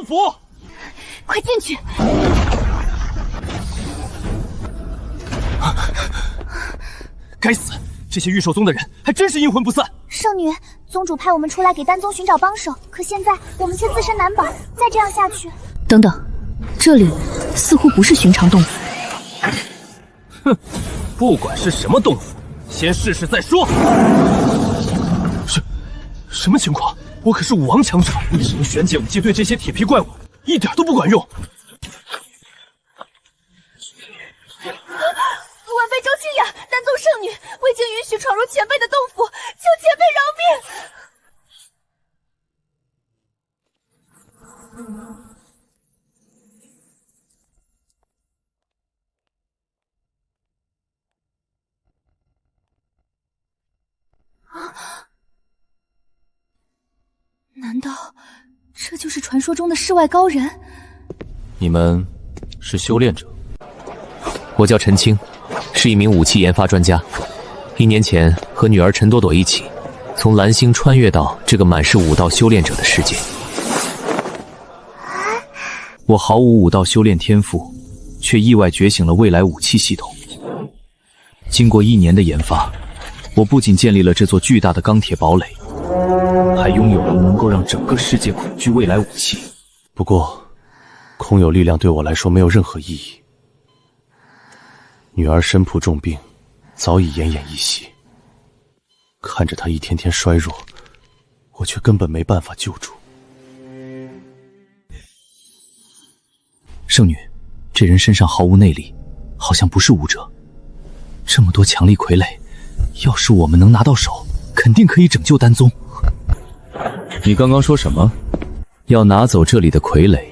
符！快进去！该死！这些御兽宗的人还真是阴魂不散。圣女，宗主派我们出来给丹宗寻找帮手，可现在我们却自身难保，再这样下去……等等，这里似乎不是寻常洞府。哼，不管是什么洞府，先试试再说。什么情况？我可是武王强者，为什么玄阶武技对这些铁皮怪物一点都不管用？晚辈周清雅，丹宗圣女，未经允许闯入前辈的洞府，求前辈饶命！难道这就是传说中的世外高人？你们是修炼者？我叫陈清，是一名武器研发专家。1年前和女儿陈朵朵一起，从蓝星穿越到这个满是武道修炼者的世界。我毫无武道修炼天赋，却意外觉醒了未来武器系统。经过1年的研发，我不仅建立了这座巨大的钢铁堡垒，还拥有了能够让整个世界恐惧未来武器。不过，空有力量对我来说没有任何意义。女儿身仆重病，早已奄奄一息。看着她一天天衰弱，我却根本没办法救助。圣女，这人身上毫无内力，好像不是武者。这么多强力傀儡，要是我们能拿到手，肯定可以拯救丹宗。你刚刚说什么？要拿走这里的傀儡？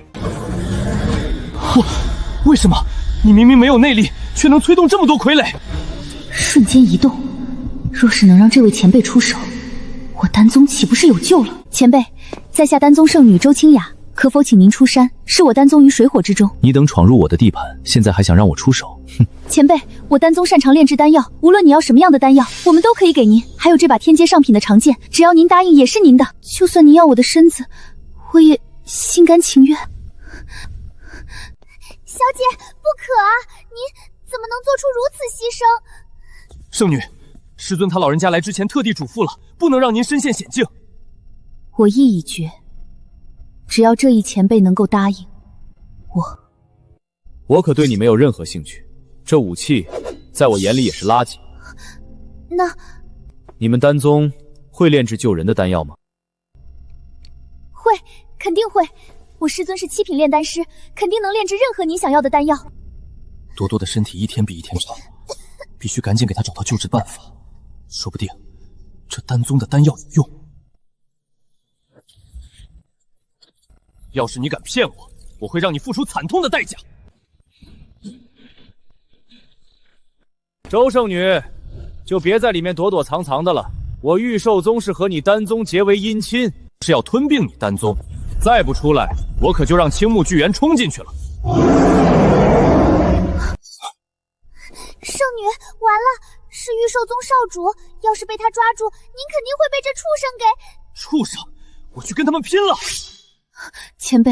为什么？你明明没有内力，却能催动这么多傀儡？瞬间移动，若是能让这位前辈出手，我丹宗岂不是有救了？前辈，在下丹宗圣女周清雅，可否请您出山，示我丹宗于水火之中？你等闯入我的地盘，现在还想让我出手？哼！前辈，我丹宗擅长炼制丹药，无论你要什么样的丹药，我们都可以给您。还有这把天阶上品的长剑，只要您答应，也是您的。就算您要我的身子，我也心甘情愿。小姐，不可啊！您怎么能做出如此牺牲？圣女，师尊他老人家来之前特地嘱咐了，不能让您身陷险境。我意已决，只要这一前辈能够答应，我可对你没有任何兴趣。这武器，在我眼里也是垃圾。那你们丹宗会炼制救人的丹药吗？会，肯定会。我师尊是7品炼丹师，肯定能炼制任何你想要的丹药。多多的身体一天比一天差，必须赶紧给他找到救治办法。说不定这丹宗的丹药有用。要是你敢骗我，我会让你付出惨痛的代价。周圣女，就别在里面躲躲藏藏的了。我御兽宗是和你丹宗结为姻亲，是要吞并你丹宗。再不出来，我可就让青木巨猿冲进去了。圣女，完了，是御兽宗少主，要是被他抓住，您肯定会被这畜生给……畜生，我去跟他们拼了！前辈，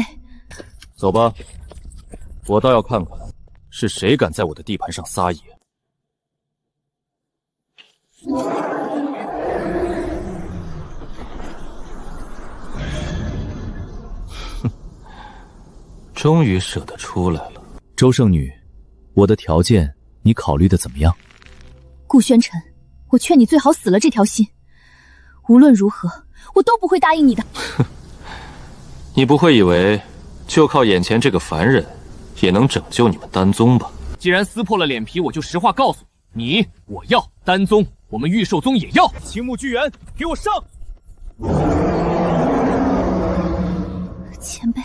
走吧，我倒要看看是谁敢在我的地盘上撒野。终于舍得出来了。周圣女，我的条件你考虑的怎么样？顾宣尘，我劝你最好死了这条心。无论如何，我都不会答应你的。你不会以为就靠眼前这个凡人也能拯救你们丹宗吧？既然撕破了脸皮，我就实话告诉你，我要丹宗，我们御兽宗也要。青木巨猿，给我上！前辈，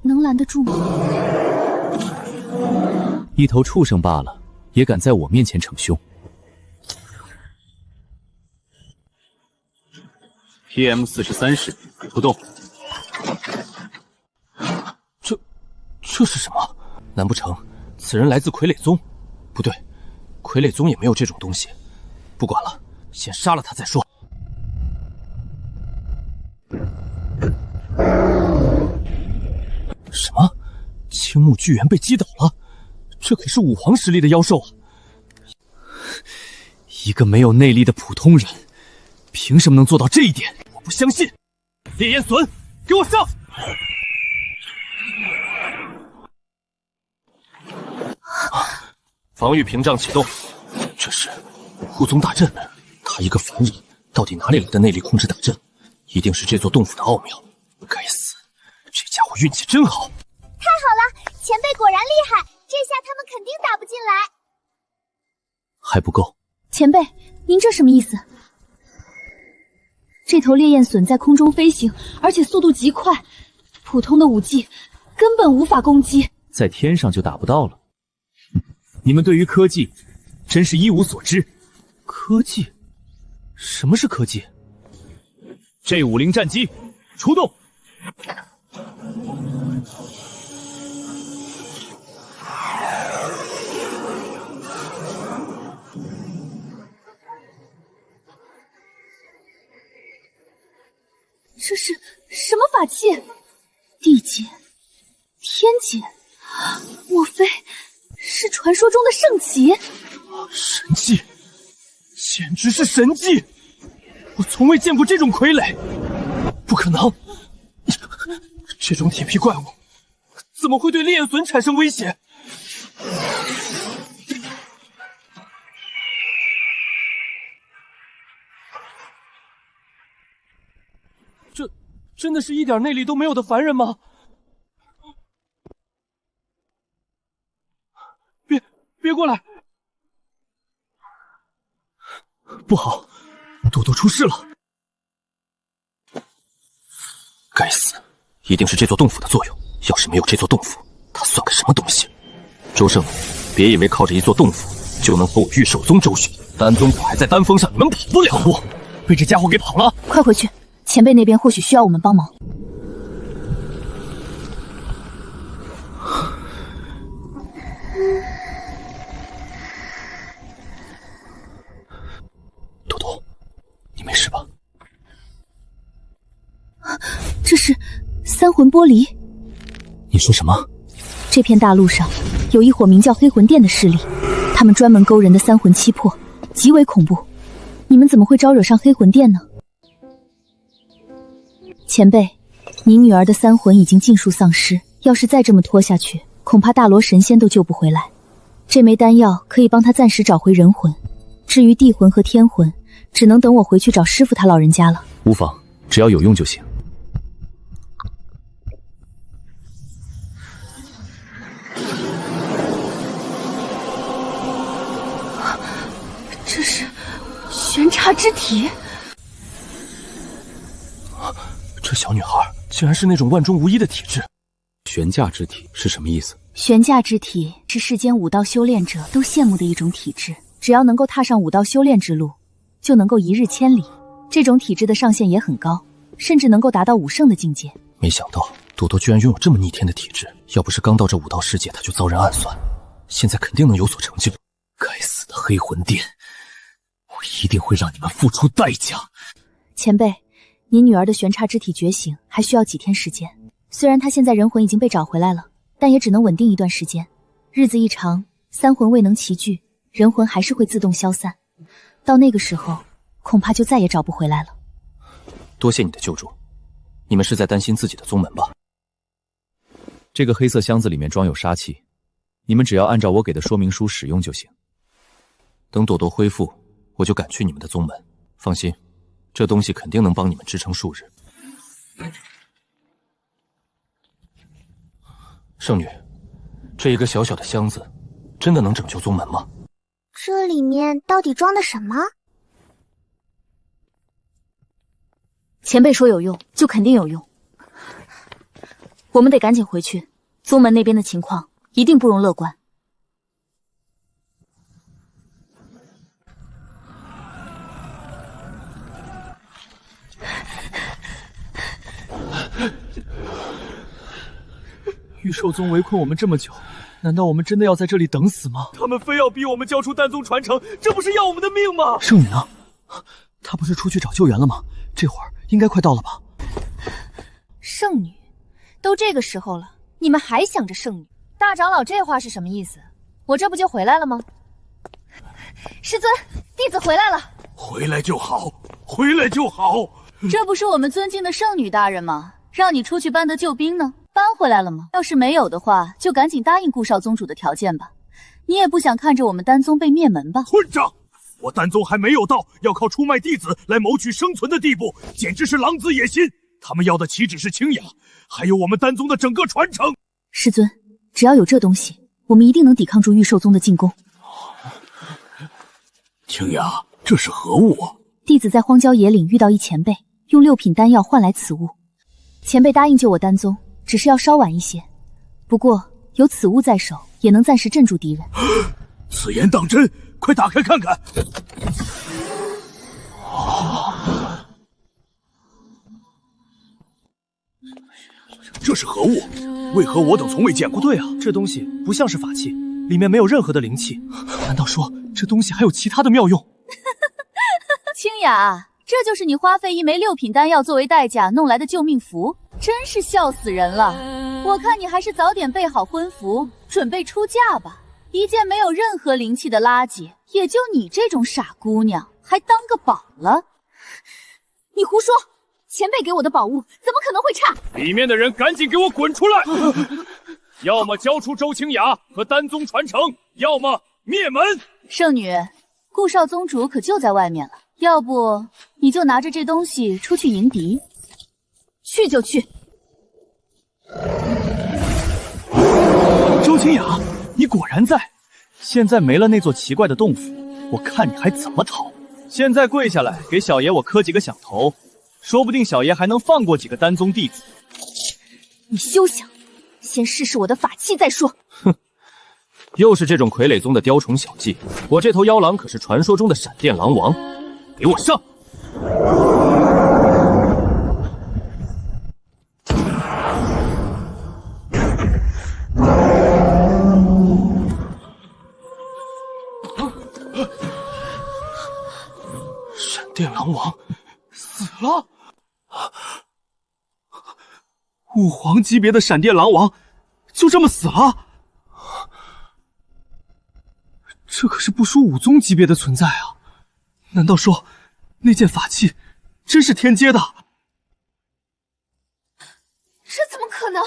能拦得住吗？一头畜生罢了，也敢在我面前逞凶。PM43室不动。这是什么？难不成此人来自傀儡宗？不对，傀儡宗也没有这种东西。不管了，先杀了他再说。木巨猿被击倒了，这可是武皇实力的妖兽啊！一个没有内力的普通人，凭什么能做到这一点？我不相信！烈焰隼，给我上！防御屏障启动。这是护宗大阵，他一个凡人，到底哪里来的内力控制大阵？一定是这座洞府的奥妙。该死，这家伙运气真好！太好了，前辈果然厉害，这下他们肯定打不进来。还不够。前辈，您这什么意思？这头烈焰隼在空中飞行，而且速度极快，普通的武技根本无法攻击，在天上就打不到了。你们对于科技真是一无所知。科技？什么是科技？J50战机出动！这是什么法器？地阶、天阶，莫非是传说中的圣级？神技，简直是神技！我从未见过这种傀儡，不可能！这种铁皮怪物怎么会对烈焰隼产生威胁？这真的是一点内力都没有的凡人吗？别过来！不好，多多出事了！该死，一定是这座洞府的作用。要是没有这座洞府，他算个什么东西？周胜，别以为靠着一座洞府就能和我御兽宗周旋。丹宗府还在丹峰上，你们跑不了！不，被这家伙给跑了！快回去，前辈那边或许需要我们帮忙。多多，你没事吧？这是三魂玻璃。你说什么？这片大陆上有一伙名叫黑魂殿的势力，他们专门勾人的三魂七魄，极为恐怖。你们怎么会招惹上黑魂殿呢？前辈，您女儿的三魂已经尽数丧失，要是再这么拖下去，恐怕大罗神仙都救不回来。这枚丹药可以帮她暂时找回人魂，至于地魂和天魂，只能等我回去找师傅他老人家了。无妨，只要有用就行。这是玄刹之体。这小女孩竟然是那种万中无一的体质。悬架之体是什么意思？悬架之体是世间武道修炼者都羡慕的一种体质，只要能够踏上武道修炼之路，就能够一日千里。这种体质的上限也很高，甚至能够达到武圣的境界。没想到多多居然拥有这么逆天的体质，要不是刚到这武道世界他就遭人暗算，现在肯定能有所成就。该死的黑魂殿，我一定会让你们付出代价。前辈，您女儿的玄刹之体觉醒还需要几天时间，虽然她现在人魂已经被找回来了，但也只能稳定一段时间。日子一长，三魂未能齐聚，人魂还是会自动消散，到那个时候恐怕就再也找不回来了。多谢你的救助，你们是在担心自己的宗门吧？这个黑色箱子里面装有杀气，你们只要按照我给的说明书使用就行。等朵朵恢复，我就赶去你们的宗门。放心，这东西肯定能帮你们支撑数日。圣女，这一个小小的箱子，真的能拯救宗门吗？这里面到底装的什么？前辈说有用，就肯定有用。我们得赶紧回去，宗门那边的情况一定不容乐观。御兽宗围困我们这么久，难道我们真的要在这里等死吗？他们非要逼我们交出丹宗传承，这不是要我们的命吗？圣女呢？她不是出去找救援了吗？这会儿应该快到了吧？圣女，都这个时候了，你们还想着圣女？大长老这话是什么意思？我这不就回来了吗？师尊，弟子回来了。回来就好，回来就好。这不是我们尊敬的圣女大人吗？让你出去搬得救兵呢，搬回来了吗？要是没有的话，就赶紧答应顾少宗主的条件吧。你也不想看着我们丹宗被灭门吧？混账！我丹宗还没有到要靠出卖弟子来谋取生存的地步，简直是狼子野心。他们要的岂止是清雅，还有我们丹宗的整个传承。师尊，只要有这东西，我们一定能抵抗住御兽宗的进攻。清雅，这是何物啊？弟子在荒郊野岭遇到一前辈，用6品丹药换来此物。前辈答应救我丹宗，只是要稍晚一些。不过有此物在手，也能暂时镇住敌人。此言当真？快打开看看。这是何物？为何我等从未见过？不对啊，这东西不像是法器，里面没有任何的灵气。难道说这东西还有其他的妙用？清雅，这就是你花费1枚6品丹药作为代价弄来的救命符，真是笑死人了。我看你还是早点备好婚服，准备出嫁吧。一件没有任何灵气的垃圾，也就你这种傻姑娘还当个宝了？你胡说！前辈给我的宝物怎么可能会差？里面的人赶紧给我滚出来！要么交出周清雅和丹宗传承，要么灭门！圣女，顾少宗主可就在外面了，要不你就拿着这东西出去迎敌。去就去。周清雅，你果然在。现在没了那座奇怪的洞府，我看你还怎么逃。现在跪下来给小爷我磕几个响头，说不定小爷还能放过几个丹宗弟子。你休想！先试试我的法器再说。哼，又是这种傀儡宗的雕虫小技。我这头妖狼可是传说中的闪电狼王，给我上！闪电狼王死了。武皇级别的闪电狼王就这么死了？这可是不输武宗级别的存在啊！难道说那件法器真是天阶的？这怎么可能？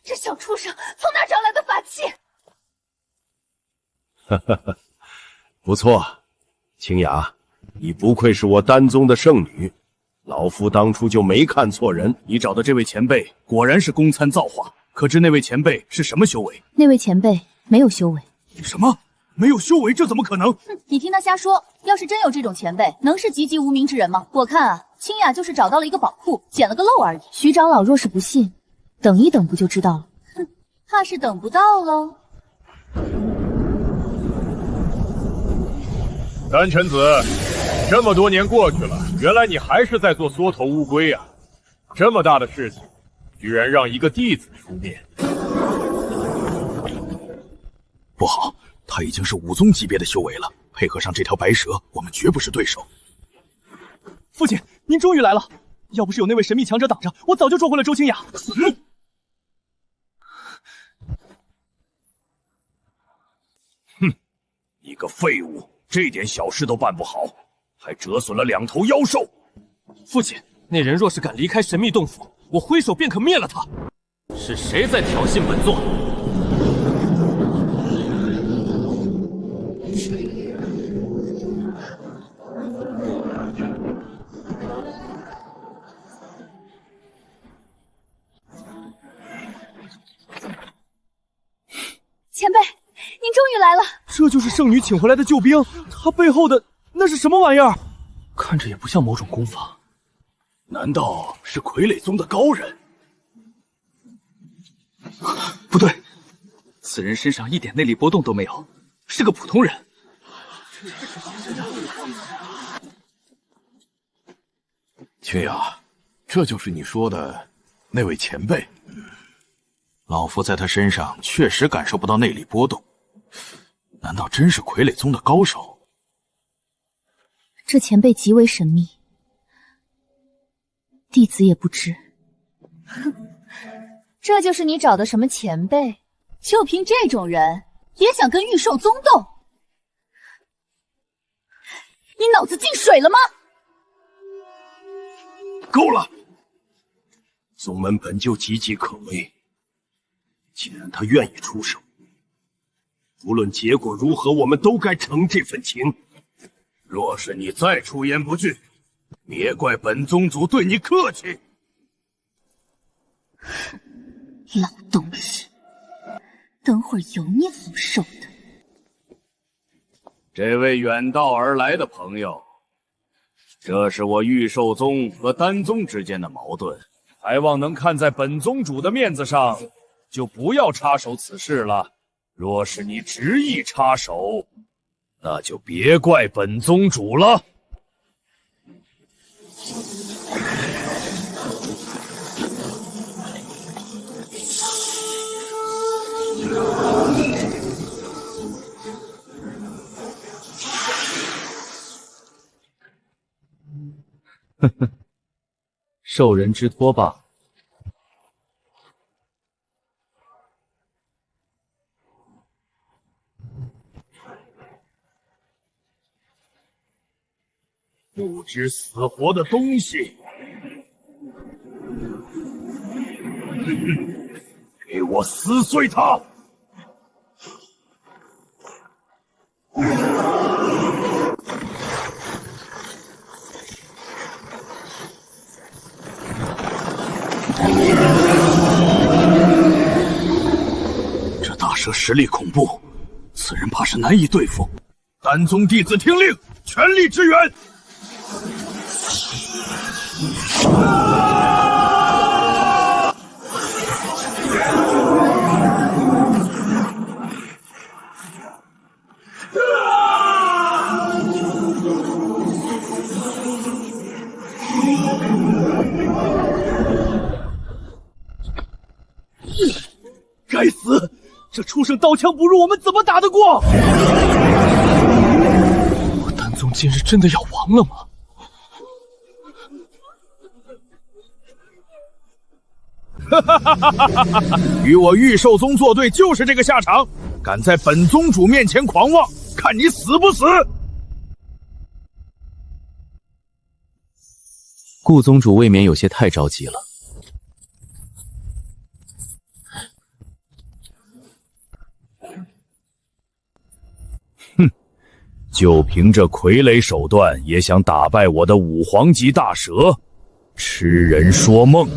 这小畜生从哪找来的法器？哈哈哈，不错，清雅，你不愧是我丹宗的圣女。老夫当初就没看错人。你找的这位前辈果然是公参造化，可知那位前辈是什么修为？那位前辈没有修为。什么？没有修为？这怎么可能？哼，你听他瞎说。要是真有这种前辈，能是籍籍无名之人吗？我看啊，清雅就是找到了一个宝库，捡了个漏而已。徐长老若是不信，等一等不就知道了。哼，怕是等不到喽。丹臣子，这么多年过去了，原来你还是在做缩头乌龟啊！这么大的事情，居然让一个弟子出面，不好，他已经是武宗级别的修为了，配合上这条白蛇，我们绝不是对手。父亲，您终于来了！要不是有那位神秘强者挡着，我早就捉回了周清雅。哼，你个废物！这点小事都办不好，还折损了2头妖兽。父亲，那人若是敢离开神秘洞府，我挥手便可灭了他。是谁在挑衅本座？前辈，您终于来了。这就是圣女请回来的救兵，她背后的那是什么玩意儿？看着也不像某种功法。难道是傀儡宗的高人？不对，此人身上一点内力波动都没有，是个普通人。清雅，这就是你说的那位前辈。老夫在他身上确实感受不到内力波动，难道真是傀儡宗的高手？这前辈极为神秘，弟子也不知。哼，这就是你找的什么前辈？就凭这种人也想跟御兽宗斗？你脑子进水了吗？够了！宗门本就岌岌可危，既然他愿意出手，无论结果如何，我们都该承这份情。若是你再出言不逊，别怪本宗主对你客气。老东西，等会儿有你好受的。这位远道而来的朋友，这是我御兽宗和丹宗之间的矛盾，还望能看在本宗主的面子上，就不要插手此事了。若是你执意插手，那就别怪本宗主了。呵呵，受人之托罢。不知死活的东西，给我撕碎他！这大蛇实力恐怖，此人怕是难以对付。丹宗弟子听令，全力支援！该死！这畜生刀枪不入，我们怎么打得过？我丹宗今日真的要亡了吗？与我御兽宗作对就是这个下场！敢在本宗主面前狂妄，看你死不死！顾宗主未免有些太着急了。哼，就凭这傀儡手段，也想打败我的五皇级大蛇？痴人说梦！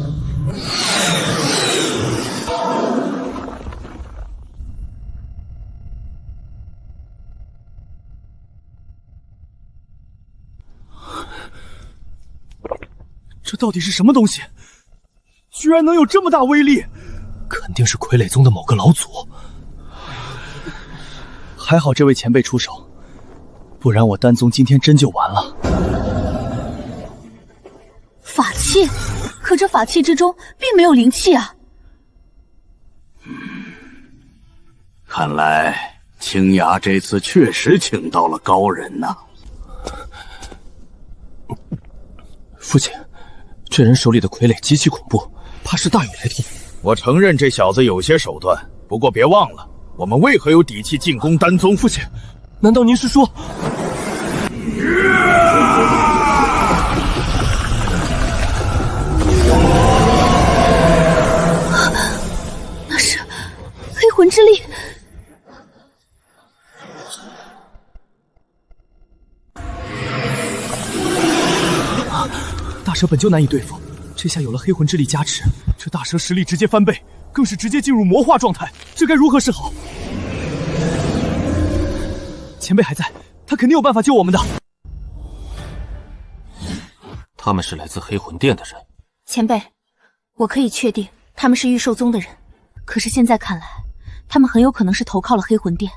这到底是什么东西？居然能有这么大威力！肯定是傀儡宗的某个老祖。还好这位前辈出手，不然我丹宗今天真就完了。法器，可这法器之中并没有灵气啊！看来青雅这次确实请到了高人呐。父亲，这人手里的傀儡极其恐怖，怕是大有来头。我承认这小子有些手段，不过别忘了，我们为何有底气进攻丹宗？父亲，难道您是说……那是黑魂之力。大蛇本就难以对付，这下有了黑魂之力加持，这大蛇实力直接翻倍，更是直接进入魔化状态，这该如何是好？前辈还在，他肯定有办法救我们的。他们是来自黑魂殿的人。前辈，我可以确定他们是御兽宗的人，可是现在看来，他们很有可能是投靠了黑魂殿，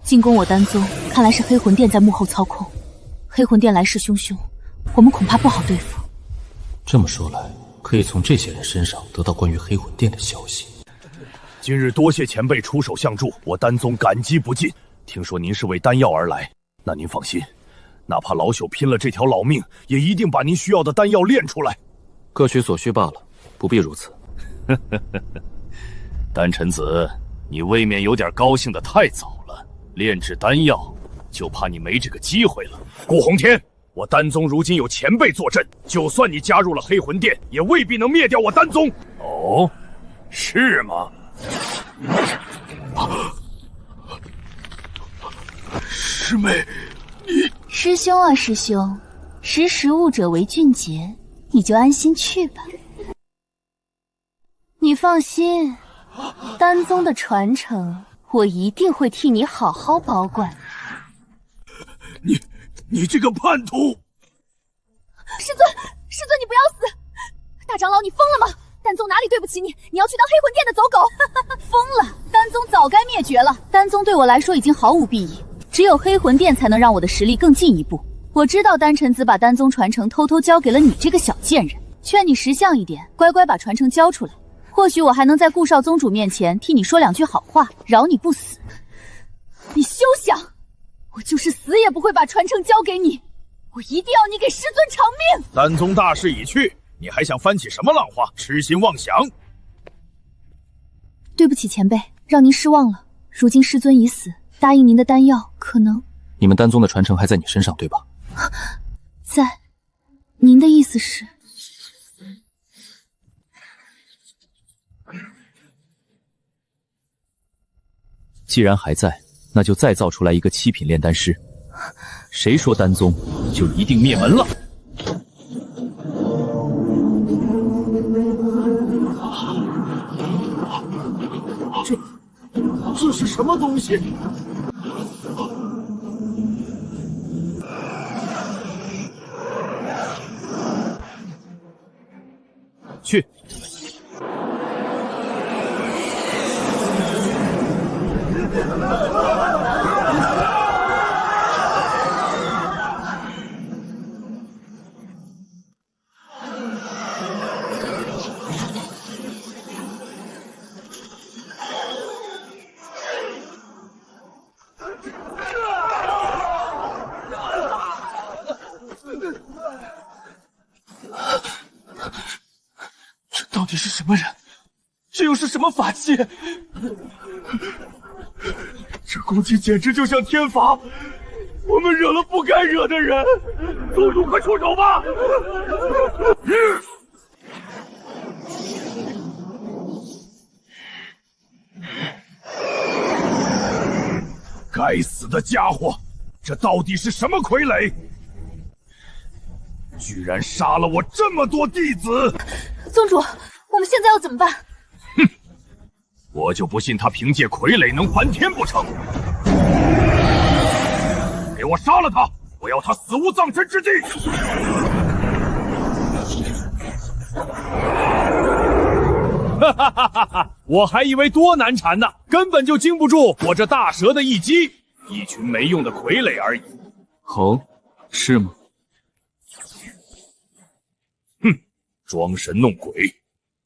进攻我丹宗，看来是黑魂殿在幕后操控。黑魂殿来势汹汹，我们恐怕不好对付。这么说来，可以从这些人身上得到关于黑魂殿的消息。今日多谢前辈出手相助，我丹宗感激不尽。听说您是为丹药而来，那您放心，哪怕老朽拼了这条老命，也一定把您需要的丹药炼出来。各取所需罢了，不必如此。丹臣子，你未免有点高兴的太早了。炼制丹药，就怕你没这个机会了。顾洪天，我丹宗如今有前辈坐镇，就算你加入了黑魂殿，也未必能灭掉我丹宗。哦，是吗？师妹，师兄啊，师兄，识时务者为俊杰，你就安心去吧。你放心，丹宗的传承，我一定会替你好好保管。你这个叛徒！师尊，师尊，你不要死！大长老，你疯了吗？丹宗哪里对不起你？你要去当黑魂殿的走狗？疯了！丹宗早该灭绝了。丹宗对我来说已经毫无裨益，只有黑魂殿才能让我的实力更进一步。我知道丹臣子把丹宗传承偷偷交给了你这个小贱人，劝你识相一点，乖乖把传承交出来。或许我还能在顾少宗主面前替你说两句好话，饶你不死。你休想！我就是死也不会把传承交给你，我一定要你给师尊偿命！丹宗大势已去，你还想翻起什么浪花？痴心妄想！对不起前辈，让您失望了。如今师尊已死，答应您的丹药可能……你们丹宗的传承还在你身上，对吧？在。您的意思是？既然还在，那就再造出来一个7品炼丹师。谁说丹宗就一定灭门了？这是什么东西？去。这到底是什么人？这又是什么法器？这攻击简直就像天罚！我们惹了不该惹的人，宗主快出手吧！该死的家伙，这到底是什么傀儡？居然杀了我这么多弟子！宗主，我们现在要怎么办？哼，我就不信他凭借傀儡能还天不成！给我杀了他！我要他死无葬身之地！哈哈哈哈哈！我还以为多难缠呢，根本就经不住我这大蛇的一击，一群没用的傀儡而已。哦，是吗？哼，装神弄鬼，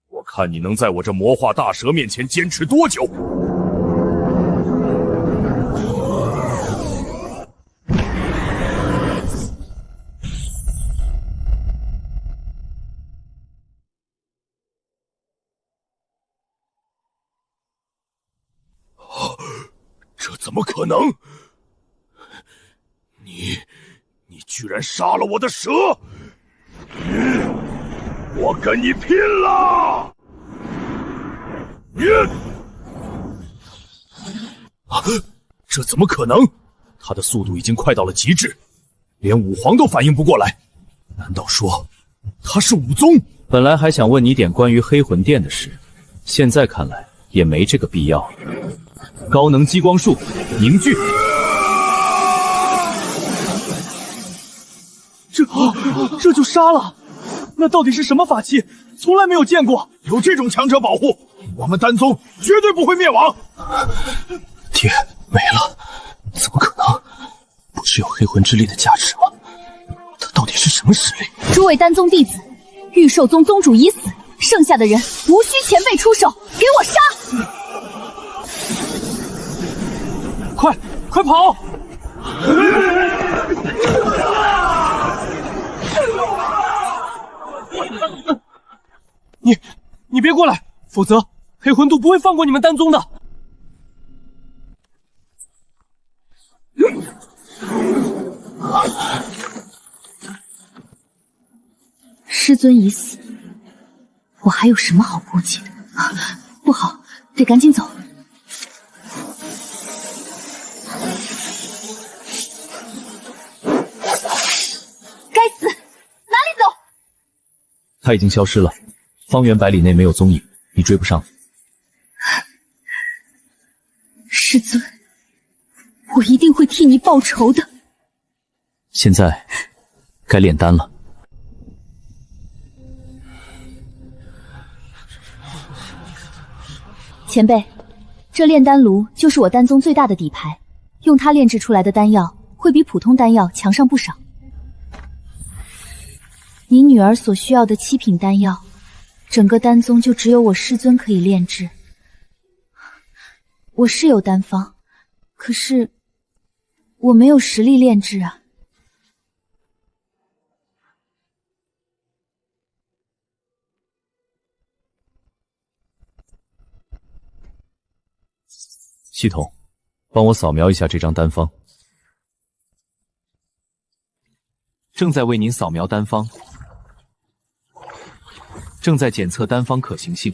我看你能在我这魔化大蛇面前坚持多久？这怎么可能？你居然杀了我的蛇！我跟你拼了！这怎么可能？他的速度已经快到了极致，连武皇都反应不过来。难道说他是武宗？本来还想问你点关于黑魂殿的事，现在看来也没这个必要了。高能激光术凝聚，这就杀了？那到底是什么法器？从来没有见过。有这种强者保护，我们丹宗绝对不会灭亡。爹没了，怎么可能？不是有黑魂之力的加持吗？他到底是什么实力？诸位丹宗弟子，玉兽宗宗主已死，剩下的人无需前辈出手，给我杀！快跑！你别过来，否则黑魂渡不会放过你们丹宗的。师尊已死，我还有什么好顾忌的？不好，得赶紧走。该死，哪里走？他已经消失了，方圆百里内没有踪影，你追不上。师尊，我一定会替你报仇的。现在该炼丹了。前辈，这炼丹炉就是我丹宗最大的底牌，用它炼制出来的丹药会比普通丹药强上不少。你女儿所需要的7品丹药，整个丹宗就只有我师尊可以炼制。我是有丹方，可是我没有实力炼制啊。系统，帮我扫描一下这张丹方。正在为您扫描丹方，正在检测丹方可行性。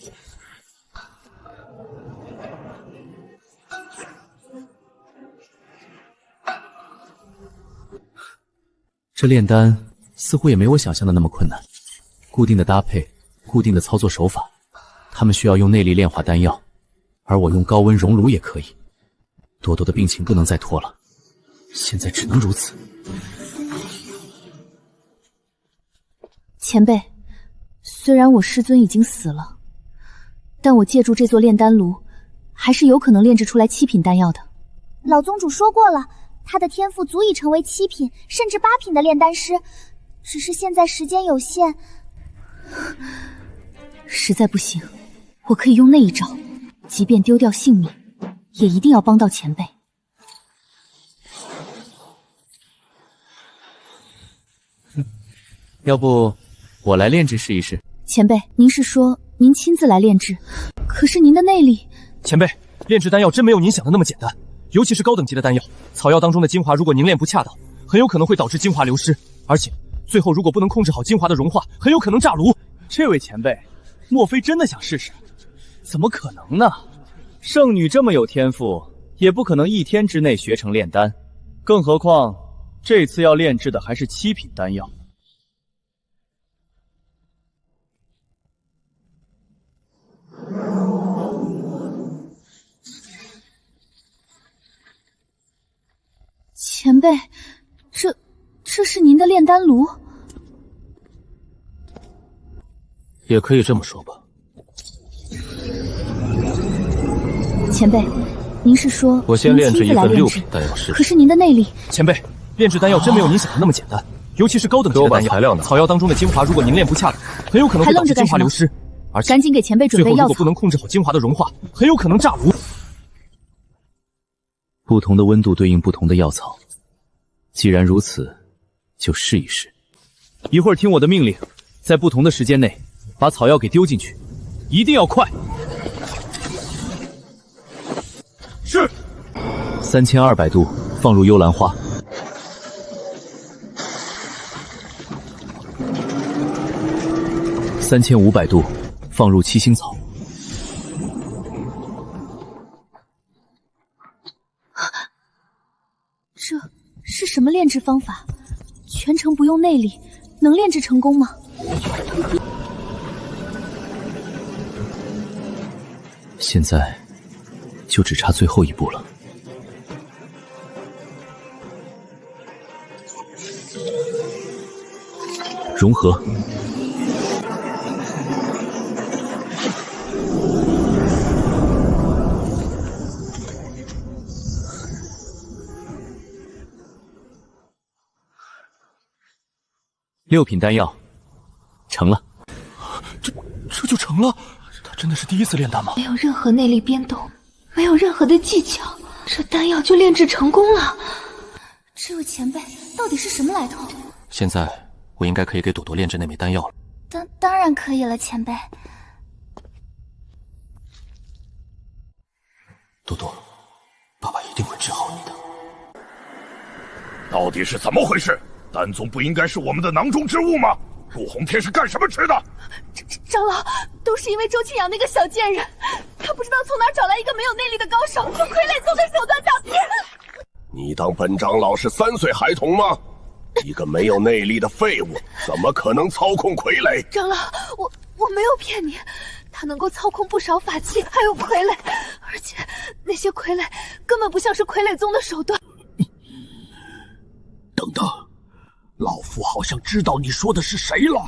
这炼丹似乎也没我想象的那么困难，固定的搭配，固定的操作手法，他们需要用内力炼化丹药，而我用高温熔炉也可以。多多的病情不能再拖了，现在只能如此。前辈，虽然我师尊已经死了，但我借助这座炼丹炉，还是有可能炼制出来7品丹药的。老宗主说过了，他的天赋足以成为7品甚至8品的炼丹师，只是现在时间有限。实在不行，我可以用那一招，即便丢掉性命，也一定要帮到前辈。要不我来炼制试一试？前辈，您是说您亲自来炼制？可是您的内力……前辈，炼制丹药真没有您想的那么简单，尤其是高等级的丹药，草药当中的精华，如果凝练不恰当，很有可能会导致精华流失，而且最后如果不能控制好精华的融化，很有可能炸炉。这位前辈，莫非真的想试试？怎么可能呢？圣女这么有天赋，也不可能1天之内学成炼丹，更何况这次要炼制的还是7品丹药。前辈，这是您的炼丹炉？也可以这么说吧。前辈，您是说我先炼制一份6品丹药试试？可是您的内力……前辈，炼制丹药真没有您想的那么简单，尤其是高等级的丹药，草药当中的精华如果凝练不恰当，很有可能会导致精华流失，而且赶紧给前辈准备药草。最后如果不能控制好精华的融化，很有可能炸炉。不同的温度对应不同的药草，既然如此，就试一试。一会儿听我的命令，在不同的时间内把草药给丢进去，一定要快。是。3200度放入幽兰花。3500度放入七星草。这是什么炼制方法？全程不用内力，能炼制成功吗？现在就只差最后一步了。融合。6品丹药成了。这就成了？他真的是第一次炼丹吗？没有任何内力变动，没有任何的技巧，这丹药就炼制成功了。这位前辈到底是什么来头？现在我应该可以给朵朵炼制那枚丹药了。当然可以了，前辈。朵朵，爸爸一定会治好你的。到底是怎么回事？丹宗不应该是我们的囊中之物吗？陆洪天是干什么吃的？长老，都是因为周清扬那个小贱人，他不知道从哪找来一个没有内力的高手，用傀儡宗的手段诈骗。你当本长老是3岁孩童吗？一个没有内力的废物，怎么可能操控傀儡？长老，我没有骗你，他能够操控不少法器，还有傀儡，而且那些傀儡根本不像是傀儡宗的手段。等等，老夫好像知道你说的是谁了。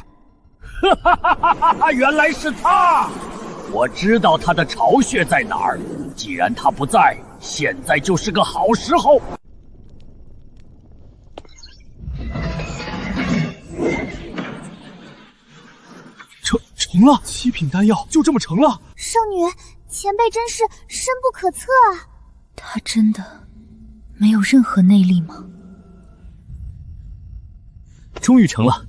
哈哈哈哈哈！原来是他！我知道他的巢穴在哪儿。既然他不在，现在就是个好时候。成了，7品丹药就这么成了。圣女，前辈真是深不可测啊！他真的没有任何内力吗？终于成了，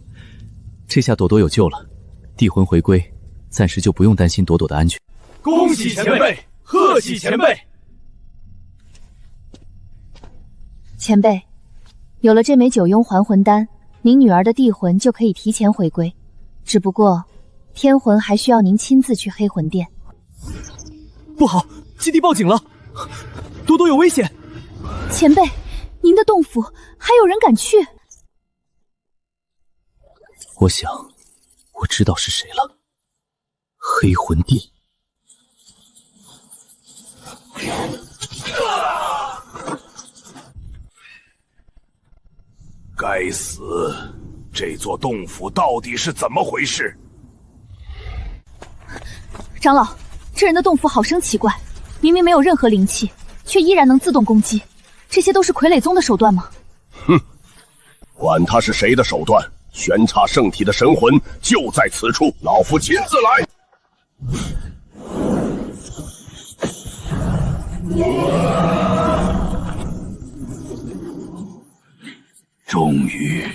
这下朵朵有救了，地魂回归，暂时就不用担心朵朵的安全。恭喜前辈，贺喜前辈！前辈，有了这枚9幽还魂丹，您女儿的地魂就可以提前回归，只不过天魂还需要您亲自去黑魂殿。不好，基地报警了，朵朵有危险！前辈，您的洞府还有人敢去？我想，我知道是谁了。黑魂殿。该死！这座洞府到底是怎么回事？长老，这人的洞府好生奇怪，明明没有任何灵气，却依然能自动攻击，这些都是傀儡宗的手段吗？哼，管他是谁的手段，玄刹圣体的神魂就在此处，老夫亲自来。终于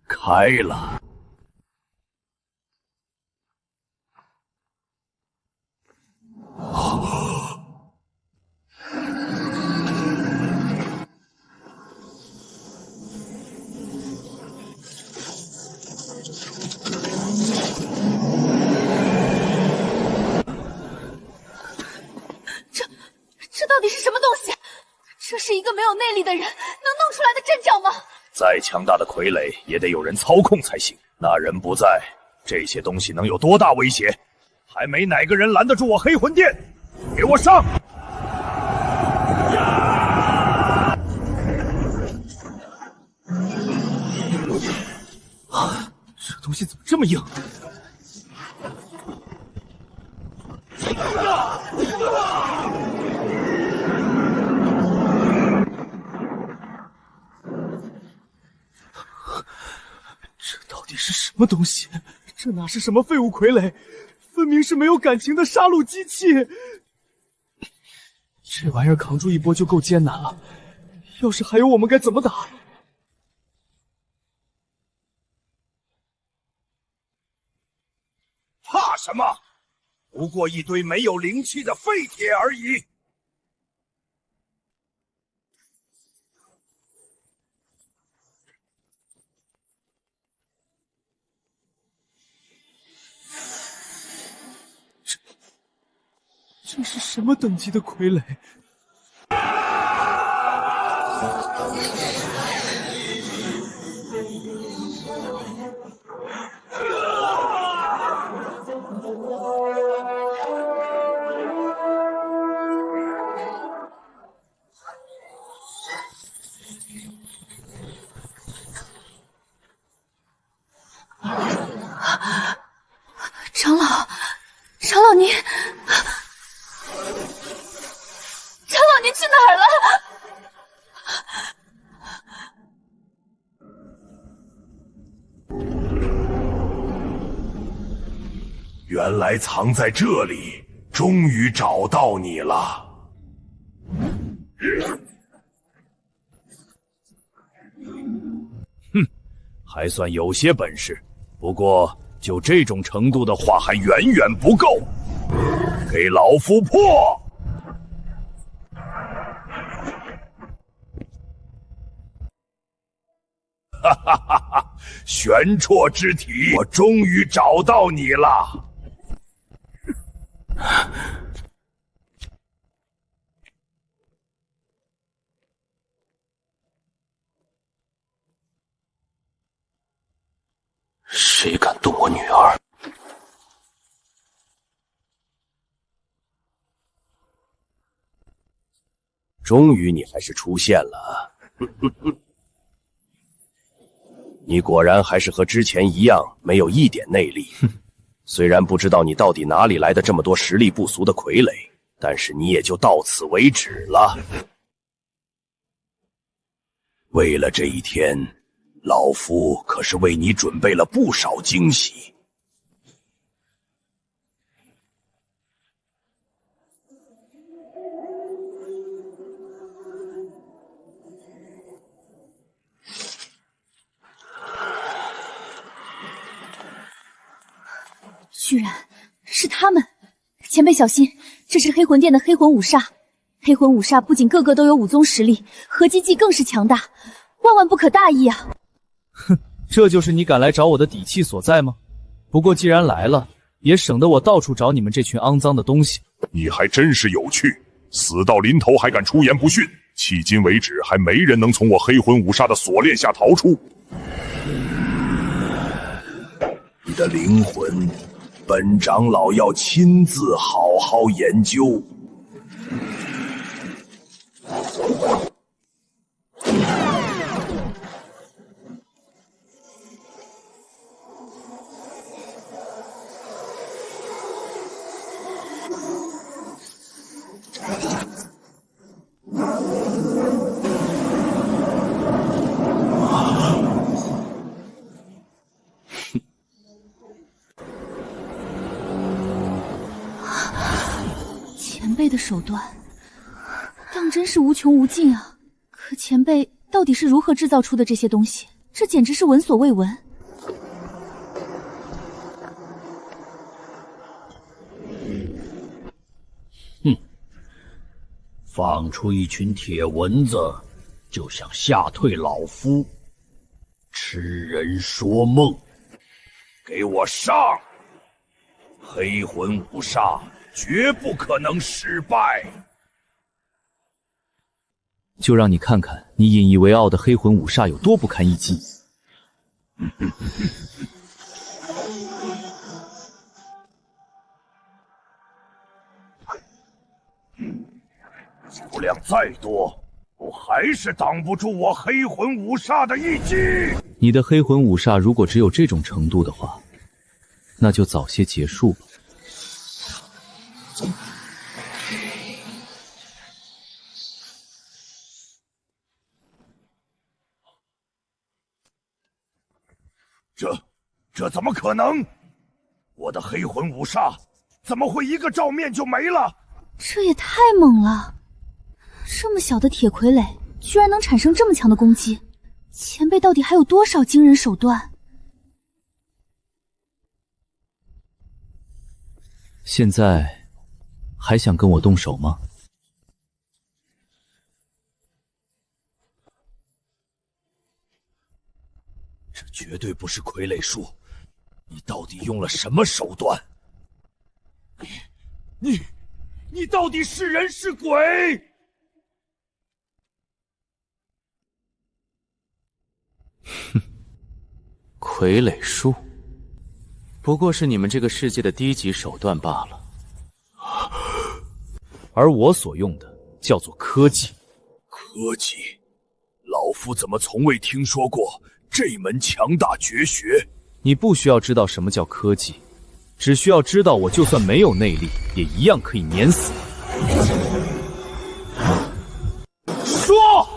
开了。这到底是什么东西？这是一个没有内力的人能弄出来的阵脚吗？再强大的傀儡也得有人操控才行。那人不在，这些东西能有多大威胁？还没哪个人拦得住我黑魂殿！给我上！啊，这东西怎么这么硬？这到底是什么东西？这哪是什么废物傀儡，分明是没有感情的杀戮机器！这玩意儿扛住一波就够艰难了，要是还有我们该怎么打？怕什么？不过一堆没有灵气的废铁而已。这是什么等级的傀儡？长老，长老您。长老，您去哪儿了？原来藏在这里，终于找到你了。哼，还算有些本事，不过就这种程度的话，还远远不够。给老夫破！哈哈哈哈！玄绰之体，我终于找到你了。谁敢动我女儿？终于你还是出现了。你果然还是和之前一样，没有一点内力。虽然不知道你到底哪里来的这么多实力不俗的傀儡，但是你也就到此为止了。为了这一天，老夫可是为你准备了不少惊喜。居然是他们！前辈小心，这是黑魂殿的黑魂五煞。黑魂五煞不仅个个都有武宗实力，合击技更是强大，万万不可大意啊！哼，这就是你敢来找我的底气所在吗？不过既然来了，也省得我到处找你们这群肮脏的东西。你还真是有趣，死到临头还敢出言不逊，迄今为止还没人能从我黑魂五煞的锁链下逃出。你的灵魂，本长老要亲自好好研究。前辈的手段当真是无穷无尽啊！可前辈到底是如何制造出的这些东西？这简直是闻所未闻。放出一群铁蚊子，就想吓退老夫，痴人说梦！给我上！黑魂五煞绝不可能失败。就让你看看你引以为傲的黑魂五煞有多不堪一击。数量再多，我还是挡不住我黑魂五煞的一击。你的黑魂五煞如果只有这种程度的话，那就早些结束吧。这怎么可能？我的黑魂五煞怎么会一个照面就没了？这也太猛了！这么小的铁傀儡，居然能产生这么强的攻击，前辈到底还有多少惊人手段？现在还想跟我动手吗？这绝对不是傀儡术，你到底用了什么手段？你到底是人是鬼？哼，傀儡术不过是你们这个世界的低级手段罢了，而我所用的叫做科技。科技？老夫怎么从未听说过这门强大绝学？你不需要知道什么叫科技，只需要知道我就算没有内力，也一样可以碾死你。说，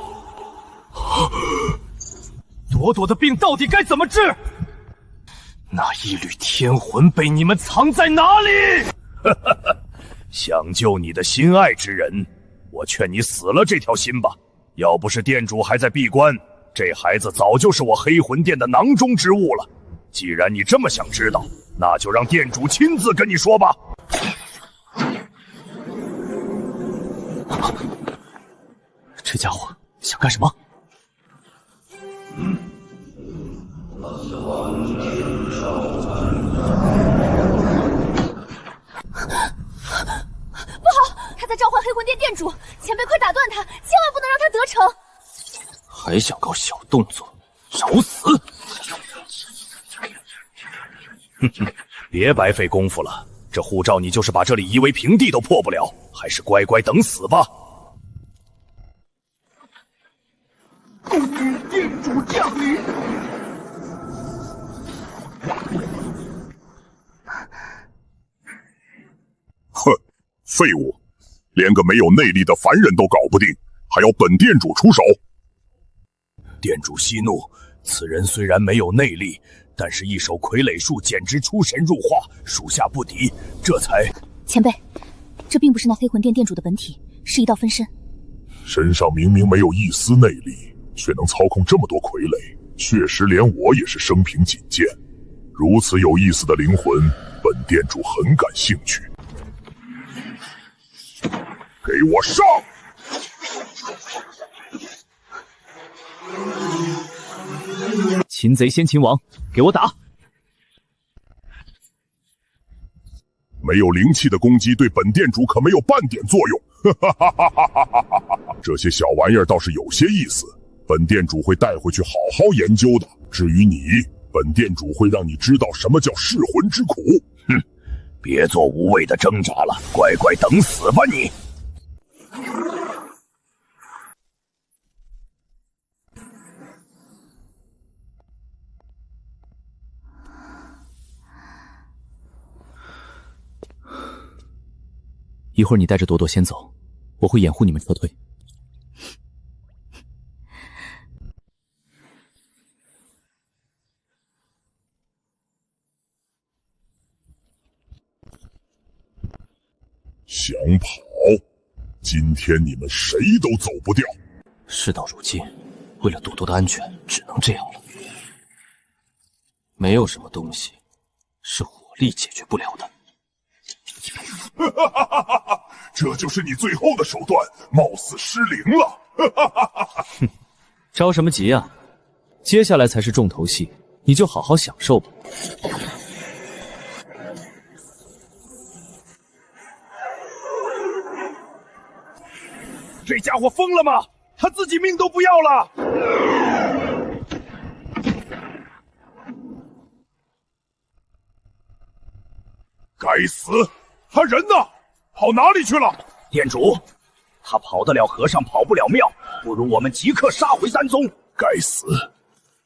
朵朵的病到底该怎么治？那一缕天魂被你们藏在哪里？想救你的心爱之人，我劝你死了这条心吧。要不是店主还在闭关，这孩子早就是我黑魂殿的囊中之物了。既然你这么想知道，那就让店主亲自跟你说吧。这家伙想干什么？不好，他在召唤黑魂殿殿主，前辈快打断他，千万不能让他得逞！还想搞小动作，找死！哼哼，别白费功夫了，这护照你就是把这里夷为平地都破不了，还是乖乖等死吧。不许殿主降临！哼，废物，连个没有内力的凡人都搞不定，还要本殿主出手？殿主息怒，此人虽然没有内力，但是一手傀儡术简直出神入化，属下不敌，这才……前辈，这并不是那黑魂殿殿主的本体，是一道分身。身上明明没有一丝内力，却能操控这么多傀儡，确实连我也是生平仅见。如此有意思的灵魂，本殿主很感兴趣。给我上！擒贼先擒王，给我打！没有灵气的攻击对本殿主可没有半点作用。这些小玩意儿倒是有些意思，本殿主会带回去好好研究的。至于你，本殿主会让你知道什么叫噬魂之苦。哼，别做无谓的挣扎了，乖乖等死吧你！一会儿你带着朵朵先走，我会掩护你们撤退。想跑，今天你们谁都走不掉。事到如今，为了朵朵的安全，只能这样了。没有什么东西是火力解决不了的。这就是你最后的手段，貌似失灵了。哼，着什么急啊？接下来才是重头戏，你就好好享受吧。这家伙疯了吗？他自己命都不要了！该死，他人呢？跑哪里去了？殿主，他跑得了和尚跑不了庙，不如我们即刻杀回丹宗。该死，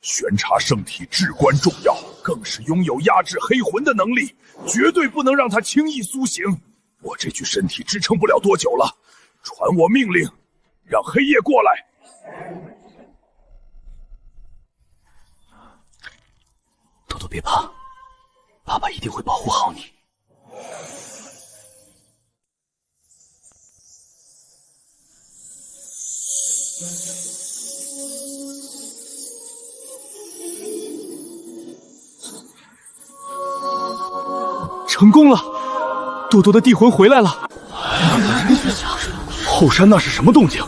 玄茶圣体至关重要，更是拥有压制黑魂的能力，绝对不能让他轻易苏醒。我这具身体支撑不了多久了，传我命令，让黑夜过来。朵朵别怕，爸爸一定会保护好你。成功了，朵朵的地魂回来了。后山那是什么动静？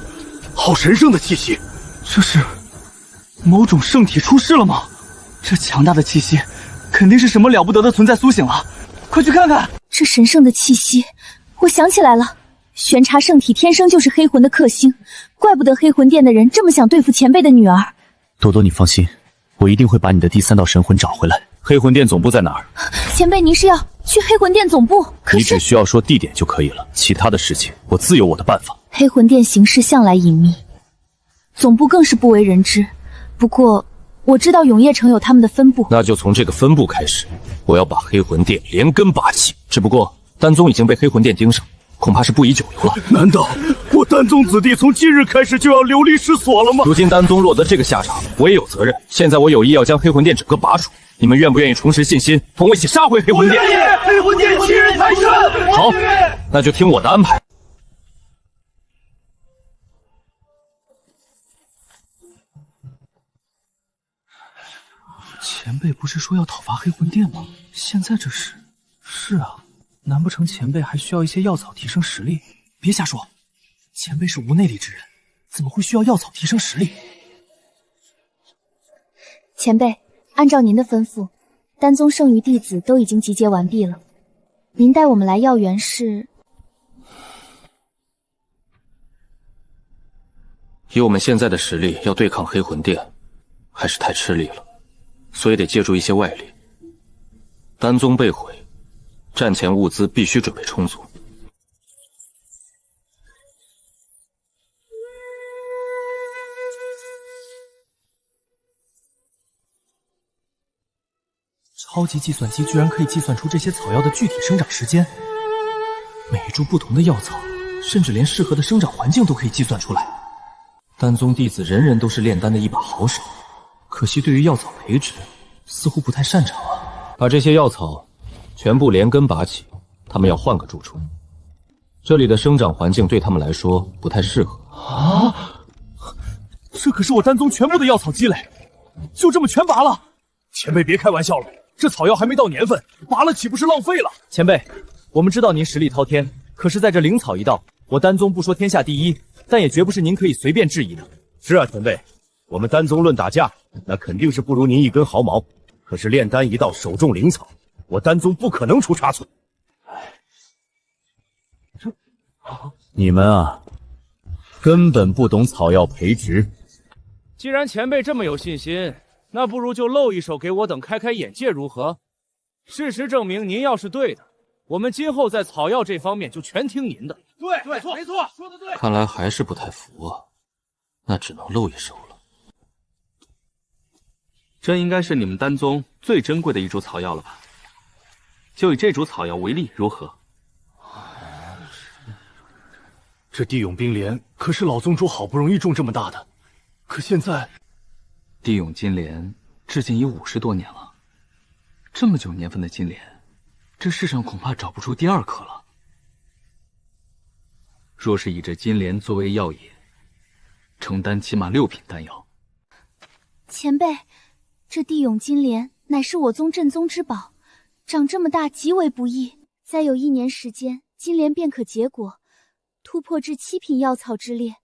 好神圣的气息！这是某种圣体出世了吗？这强大的气息，肯定是什么了不得的存在苏醒了。快去看看！这神圣的气息，我想起来了，玄茶圣体天生就是黑魂的克星，怪不得黑魂殿的人这么想对付前辈的女儿。朵朵，你放心，我一定会把你的第三道神魂找回来。黑魂殿总部在哪儿？前辈，您是要去黑魂殿总部？可是你只需要说地点就可以了，其他的事情我自有我的办法。黑魂殿行事向来隐秘，总部更是不为人知。不过我知道永夜城有他们的分部，那就从这个分部开始。我要把黑魂殿连根拔起。只不过丹宗已经被黑魂殿盯上，恐怕是不宜久留了。难道我丹宗子弟从今日开始就要流离失所了吗？如今丹宗落得这个下场，我也有责任。现在我有意要将黑魂殿整个拔除，你们愿不愿意重拾信心，同我一起杀回黑魂殿？黑魂殿欺人太甚！好，那就听我的安排。前辈不是说要讨伐黑魂殿吗？现在这是……是啊，难不成前辈还需要一些药草提升实力？别瞎说，前辈是无内力之人，怎么会需要药草提升实力？前辈，按照您的吩咐，丹宗剩余弟子都已经集结完毕了。您带我们来要援是？以我们现在的实力，要对抗黑魂殿，还是太吃力了，所以得借助一些外力。丹宗被毁，战前物资必须准备充足。超级计算机居然可以计算出这些草药的具体生长时间，每一株不同的药草，甚至连适合的生长环境都可以计算出来。丹宗弟子人人都是炼丹的一把好手，可惜对于药草培植似乎不太擅长啊。把这些药草全部连根拔起，他们要换个住处。这里的生长环境对他们来说不太适合。啊！这可是我丹宗全部的药草积累，就这么全拔了？前辈别开玩笑了，这草药还没到年份，拔了岂不是浪费了？前辈，我们知道您实力滔天，可是在这灵草一道，我丹宗不说天下第一，但也绝不是您可以随便质疑的。是啊，前辈，我们丹宗论打架，那肯定是不如您一根毫毛。可是炼丹一道，首重灵草，我丹宗不可能出差错。你们啊，根本不懂草药培植。既然前辈这么有信心，那不如就露一手给我等开开眼界如何？事实证明，您要是对的，我们今后在草药这方面就全听您的。对，没错，说的对。看来还是不太服啊，那只能露一手了。这应该是你们丹宗最珍贵的一株草药了吧？就以这株草药为例，如何？这地涌冰莲可是老宗主好不容易种这么大的，可现在……地涌金莲至今已50多年了，这么久年份的金莲，这世上恐怕找不出第二颗了。若是以这金莲作为药引，承担起码6品丹药。前辈，这地涌金莲乃是我宗镇宗之宝，长这么大极为不易，再有1年时间，金莲便可结果，突破至7品药草之列。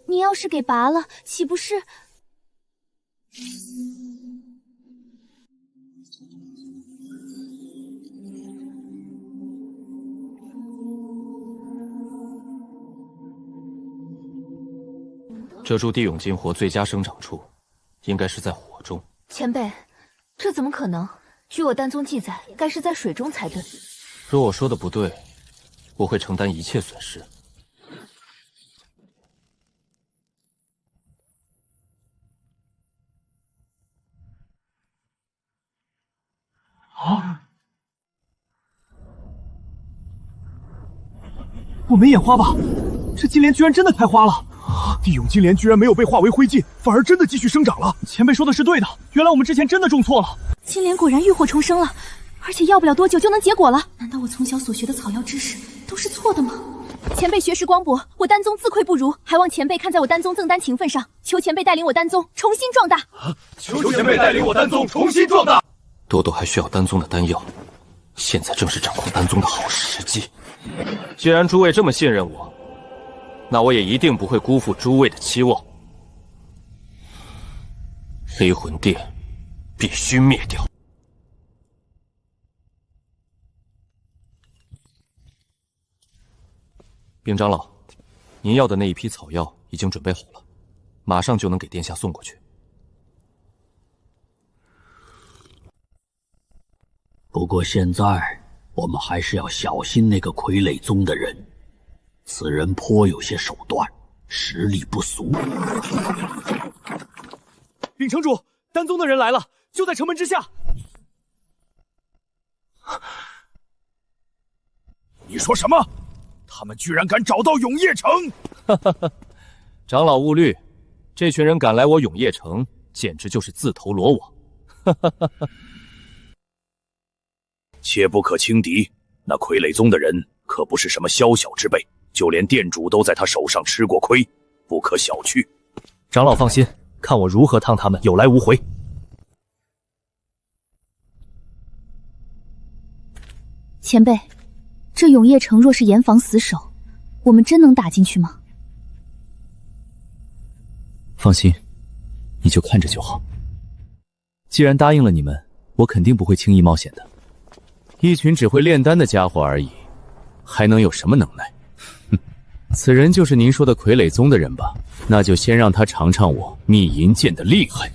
你要是给拔了，岂不是……这株地涌金火最佳生长处，应该是在火中。前辈，这怎么可能？据我丹宗记载，该是在水中才对。若我说的不对，我会承担一切损失。啊！我没眼花吧？这金莲居然真的开花了！地涌金莲居然没有被化为灰烬，反而真的继续生长了。前辈说的是对的，原来我们之前真的种错了。金莲果然浴火重生了，而且要不了多久就能结果了。难道我从小所学的草药知识都是错的吗？前辈学识光博，我丹宗自愧不如，还望前辈看在我丹宗赠丹情分上，求前辈带领我丹宗重新壮大。求前辈带领我丹宗重新壮大。多多还需要丹宗的丹药，现在正是掌控丹宗的好时机。既然诸位这么信任我，那我也一定不会辜负诸位的期望。黑魂殿必须灭掉。禀长老，您要的那一批草药已经准备好了，马上就能给殿下送过去。不过现在我们还是要小心那个傀儡宗的人，此人颇有些手段，实力不俗。禀城主，丹宗的人来了，就在城门之下。你说什么？他们居然敢找到永业城！长老勿虑，这群人敢来我永业城，简直就是自投罗网。切不可轻敌，那傀儡宗的人可不是什么宵小之辈，就连店主都在他手上吃过亏，不可小觑。长老放心，看我如何烫他们有来无回。前辈，这永业城若是严防死守，我们真能打进去吗？放心，你就看着就好。既然答应了你们，我肯定不会轻易冒险的。一群只会炼丹的家伙而已，还能有什么能耐？哼，此人就是您说的傀儡宗的人吧？那就先让他尝尝我密银剑的厉害。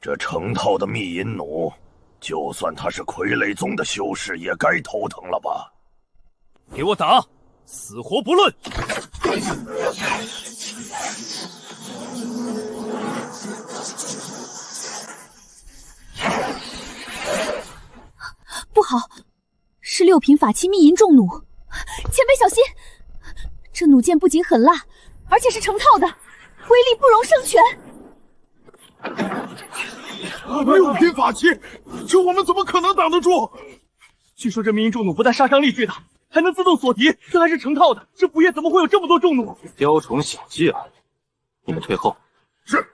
这成套的密银弩，就算他是傀儡宗的修士，也该头疼了吧？给我打，死活不论！不好，是6品法器密银重弩，前辈小心！这弩箭不仅很辣，而且是成套的，威力不容胜全。 6品法器，这我们怎么可能挡得住？据说这密银重弩不但杀伤力巨大，还能自动锁敌，这还是成套的。这不夜怎么会有这么多重弩？雕虫小技而已，你们退后。是。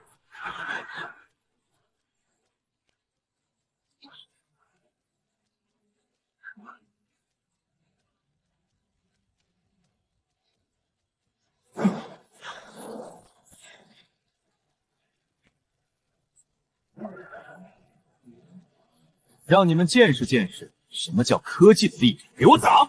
让你们见识见识什么叫科技的力量！给我打！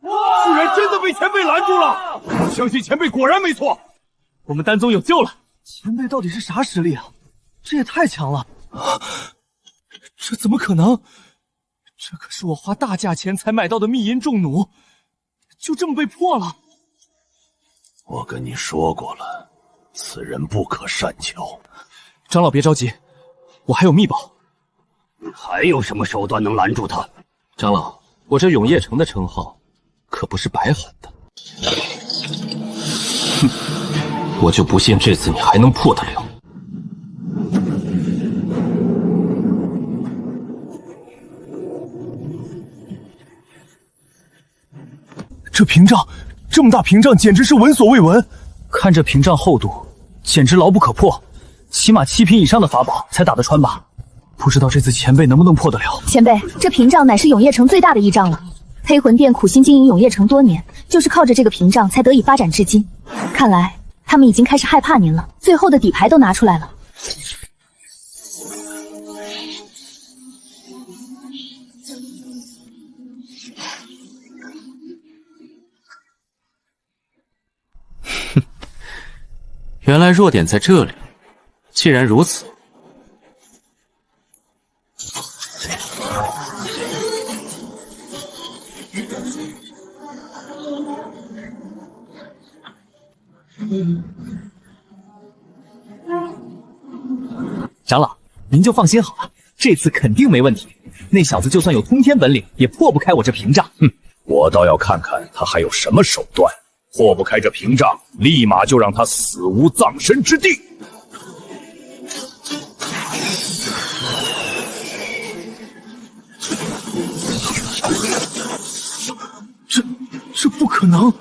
居然真的被前辈拦住了！我相信前辈果然没错，我们丹宗有救了！前辈到底是啥实力啊？这也太强了！这怎么可能？这可是我花大价钱才买到的密银重弩，就这么被破了！ 我跟你说过了，此人不可善交。长老别着急，我还有秘宝。还有什么手段能拦住他？长老，我这永夜城的称号可不是白喊的。哼，我就不信这次你还能破得了。这屏障。 这么大屏障，简直是闻所未闻。看这屏障厚度，简直牢不可破，起码7品以上的法宝才打得穿吧？不知道这次前辈能不能破得了？前辈，这屏障乃是永夜城最大的一障了。黑魂殿苦心经营永夜城多年，就是靠着这个屏障才得以发展至今。看来他们已经开始害怕您了，最后的底牌都拿出来了。 原来弱点在这里。既然如此，长老，您就放心好了，这次肯定没问题。那小子就算有通天本领，也破不开我这屏障。哼，我倒要看看他还有什么手段。 破不开这屏障，立马就让他死无葬身之地。这不可能！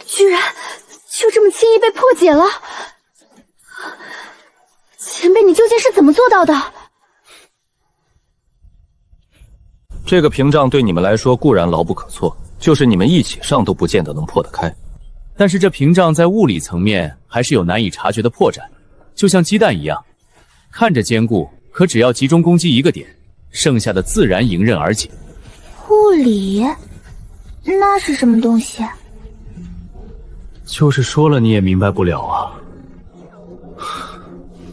居然就这么轻易被破解了！前辈，你究竟是怎么做到的？ 这个屏障对你们来说固然牢不可挫，就是你们一起上都不见得能破得开。但是这屏障在物理层面还是有难以察觉的破绽，就像鸡蛋一样，看着坚固，可只要集中攻击一个点，剩下的自然迎刃而解。物理？那是什么东西？就是说了你也明白不了啊！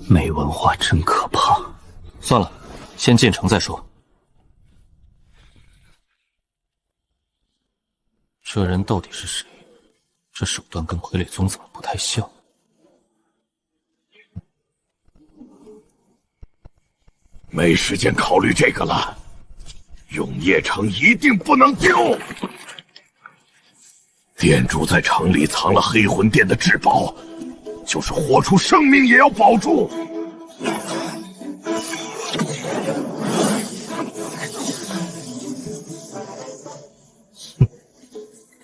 没文化真可怕。算了，先进城再说。 这人到底是谁？这手段跟傀儡宗怎么不太像？没时间考虑这个了，永夜城一定不能丢。店主在城里藏了黑魂殿的至宝，就是豁出生命也要保住。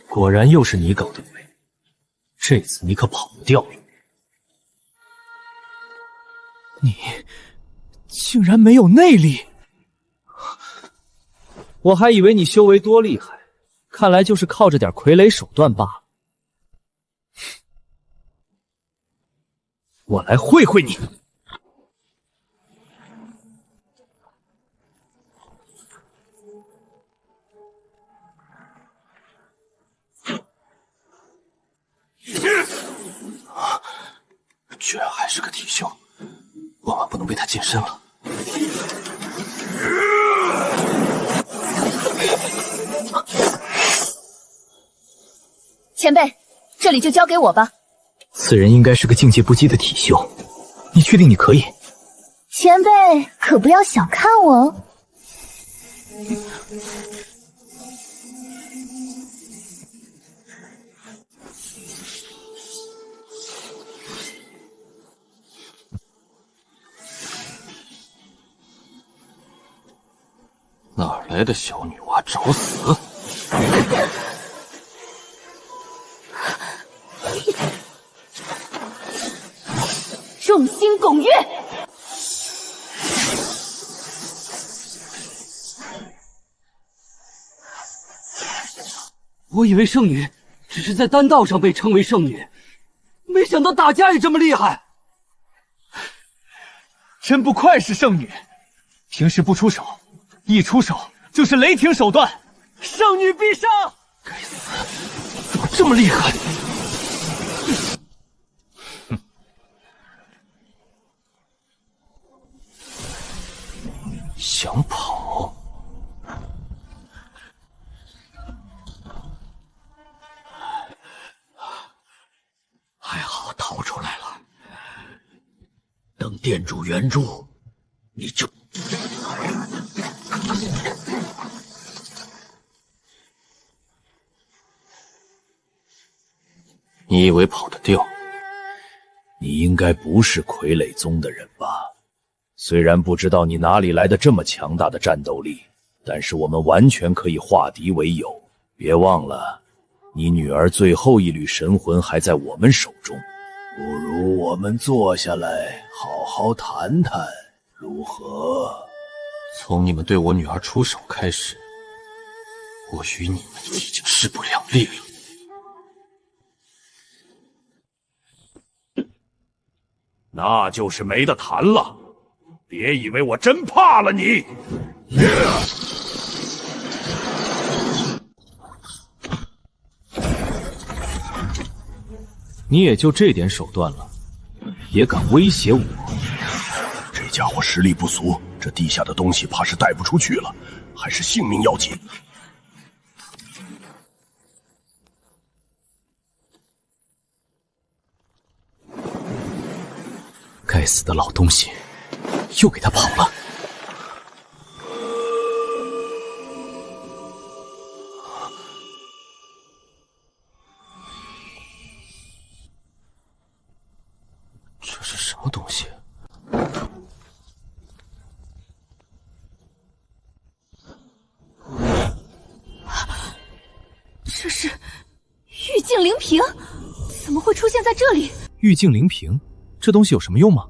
果然又是你搞的鬼，这次你可跑不掉了。竟然没有内力！我还以为你修为多厉害，看来就是靠着点傀儡手段罢了。我来会会你！居然还是个体修，万万不能被他近身了。前辈，这里就交给我吧。此人应该是个境界不低的体修，你确定你可以？前辈可不要小看我哦。哪来的小女娃找死？众星拱月！我以为圣女只是在丹道上被称为圣女，没想到打架也这么厉害。真不愧是圣女，平时不出手，一出手就是雷霆手段，圣女必杀！该死，怎么这么厉害？想跑？还好逃出来了。等店主援助，你就……你以为跑得掉？你应该不是傀儡宗的人吧？虽然不知道你哪里来的这么强大的战斗力，但是我们完全可以化敌为友。别忘了，你女儿最后一缕神魂还在我们手中。不如我们坐下来好好谈谈，如何？从你们对我女儿出手开始，我与你们已经势不两立了。那就是没得谈了。别以为我真怕了你！你也就这点手段了，也敢威胁我？这家伙实力不俗，这地下的东西怕是带不出去了，还是性命要紧。该死的老东西，又给他跑了。这是什么东西？这是玉净灵瓶，怎么会出现在这里？玉净灵瓶，这东西有什么用吗？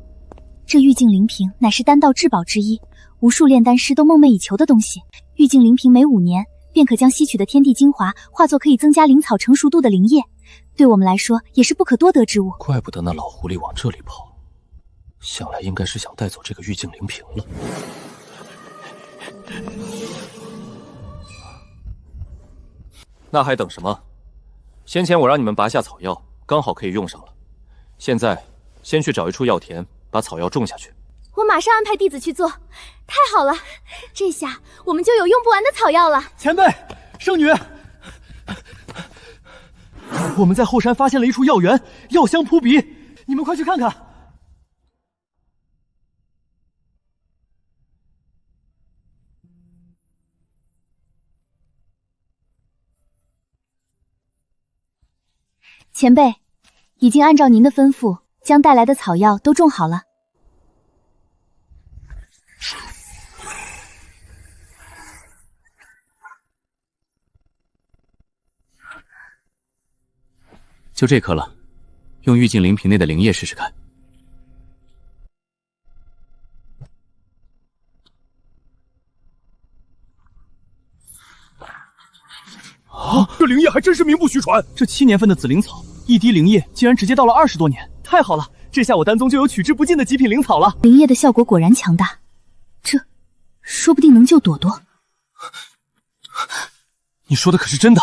这玉净灵瓶乃是丹道至宝之一，无数炼丹师都梦寐以求的东西。玉净灵瓶每5年便可将吸取的天地精华化作可以增加灵草成熟度的灵液，对我们来说也是不可多得之物。怪不得那老狐狸往这里跑，想来应该是想带走这个玉净灵瓶了。那还等什么？先前我让你们拔下草药，刚好可以用上了。现在先去找一处药田，把草药种下去。我马上安排弟子去做。太好了，这下我们就有用不完的草药了。前辈，圣女，我们在后山发现了一处药园，药香扑鼻，你们快去看看。前辈，已经按照您的吩咐，将带来的草药都种好了。就这颗了，用玉净灵瓶内的灵液试试看。这灵液还真是名不虚传。这7年份的紫灵草，一滴灵液竟然直接到了20多年，太好了！这下我丹宗就有取之不尽的极品灵草了。灵液的效果果然强大，这说不定能救朵朵。你说的可是真的？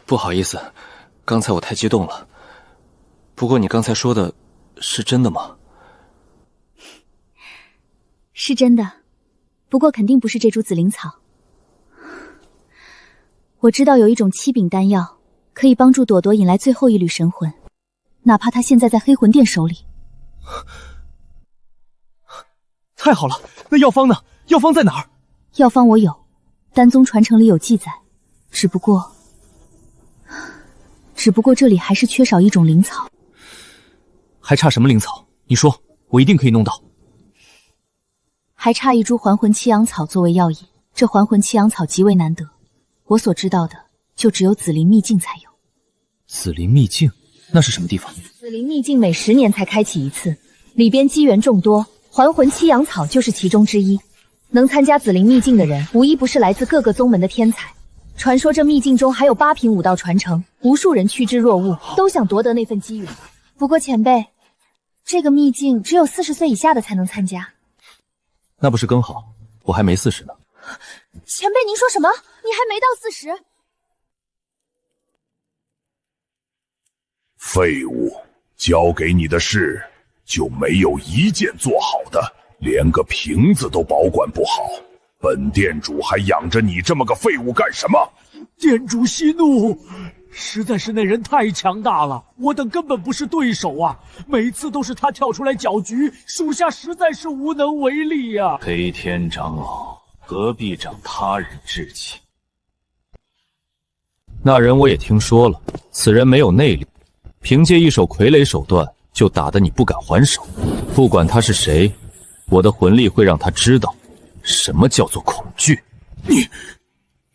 不好意思，刚才我太激动了。不过你刚才说的是真的吗？是真的，不过肯定不是这株紫灵草。我知道有一种7柄丹药，可以帮助朵朵引来最后一缕神魂，哪怕她现在在黑魂殿手里。太好了，那药方呢？药方在哪儿？药方我有，丹宗传承里有记载，只不过这里还是缺少一种灵草。还差什么灵草？你说，我一定可以弄到。还差一株还魂七阳草作为药引，这还魂七阳草极为难得，我所知道的就只有紫灵秘境才有。紫灵秘境？那是什么地方？紫灵秘境每10年才开启一次，里边机缘众多，还魂七阳草就是其中之一。能参加紫灵秘境的人，无一不是来自各个宗门的天才。传说这秘境中还有8品武道传承，无数人趋之若鹜，都想夺得那份机缘。不过前辈，这个秘境只有40岁以下的才能参加。那不是更好？我还没40呢。前辈，您说什么？你还没到40？废物，交给你的事就没有一件做好的，连个瓶子都保管不好。本店主还养着你这么个废物干什么？店主息怒，实在是那人太强大了，我等根本不是对手啊！每次都是他跳出来搅局，属下实在是无能为力啊！黑天长老，何必长他人志气？那人我也听说了，此人没有内力，凭借一手傀儡手段就打得你不敢还手。不管他是谁，我的魂力会让他知道什么叫做恐惧。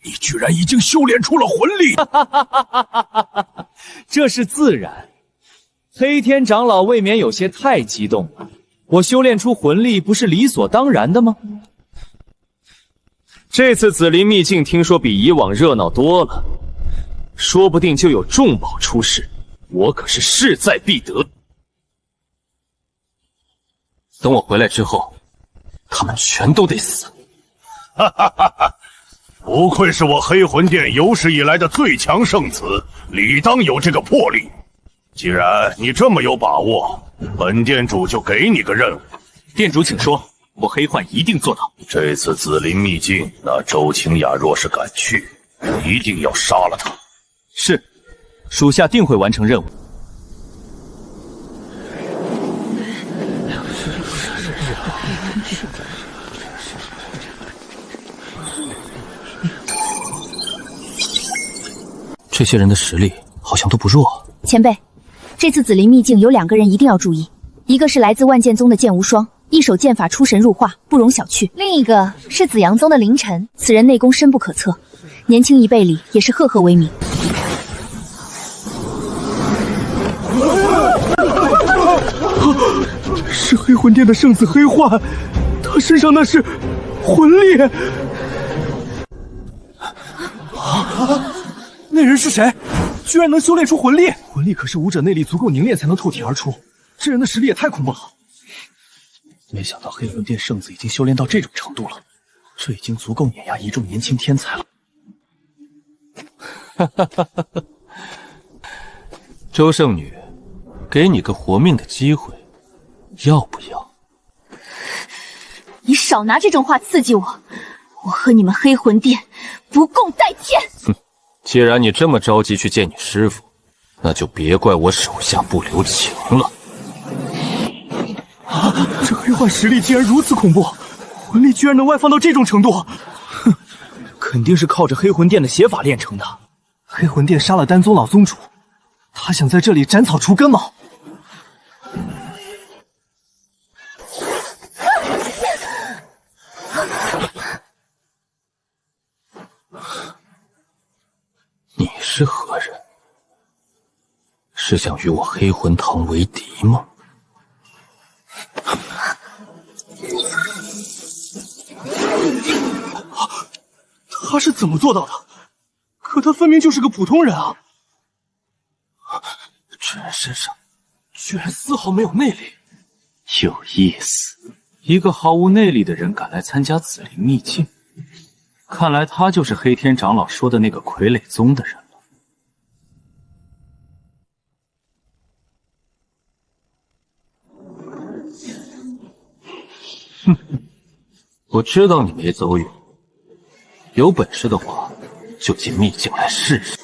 你居然已经修炼出了魂力！这是自然。黑天长老未免有些太激动了。我修炼出魂力不是理所当然的吗？这次紫灵秘境听说比以往热闹多了，说不定就有重宝出世，我可是势在必得。等我回来之后，他们全都得死。哈哈哈哈！不愧是我黑魂殿有史以来的最强圣子，理当有这个魄力。既然你这么有把握，本店主就给你个任务。店主请说，我黑幻一定做到。这次紫灵秘境，那周清雅若是敢去，一定要杀了他。是，属下定会完成任务。这些人的实力好像都不弱。前辈，这次紫灵秘境有2个人一定要注意，一个是来自万剑宗的剑无双，一手剑法出神入化，不容小觑；另一个是紫阳宗的凌晨，此人内功深不可测，年轻一辈里也是赫赫威名。是黑魂殿的圣子黑幻，他身上那是魂力。那人是谁？居然能修炼出魂力！魂力可是武者内力足够凝练才能透体而出，这人的实力也太恐怖了。没想到黑魂殿圣子已经修炼到这种程度了，这已经足够碾压一众年轻天才了。哈哈哈哈哈！周圣女，给你个活命的机会，要不要？你少拿这种话刺激我，我和你们黑魂殿不共戴天！哼！既然你这么着急去见你师父，那就别怪我手下不留情了。这黑幻实力竟然如此恐怖，魂力居然能外放到这种程度，哼，肯定是靠着黑魂殿的邪法炼成的。黑魂殿杀了丹宗老宗主，他想在这里斩草除根吗？你是何人？是想与我黑魂堂为敌吗？他是怎么做到的？可他分明就是个普通人啊！这人身上居然丝毫没有内力，有意思。一个毫无内力的人敢来参加紫灵秘境，看来他就是黑天长老说的那个傀儡宗的人了。哼，我知道你没走远，有本事的话，就进秘境来试试。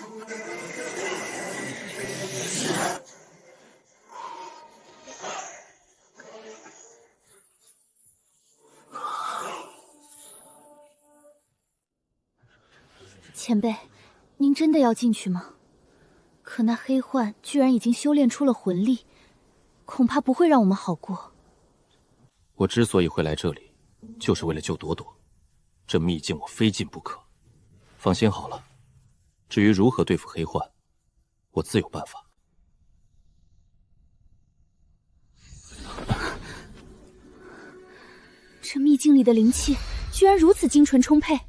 前辈，您真的要进去吗？可那黑幻居然已经修炼出了魂力，恐怕不会让我们好过。我之所以会来这里，就是为了救朵朵。这秘境我非进不可。放心好了，至于如何对付黑幻，我自有办法。这秘境里的灵气居然如此精纯充沛，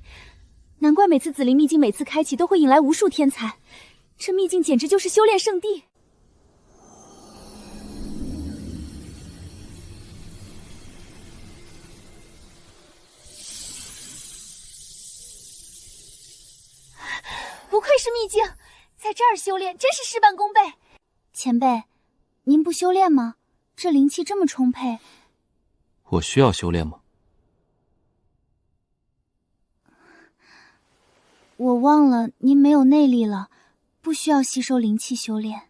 难怪每次紫灵秘境每次开启都会引来无数天才。这秘境简直就是修炼圣地。不愧是秘境，在这儿修炼真是事半功倍。前辈，您不修炼吗？这灵气这么充沛。我需要修炼吗？我忘了您没有内力了，不需要吸收灵气修炼。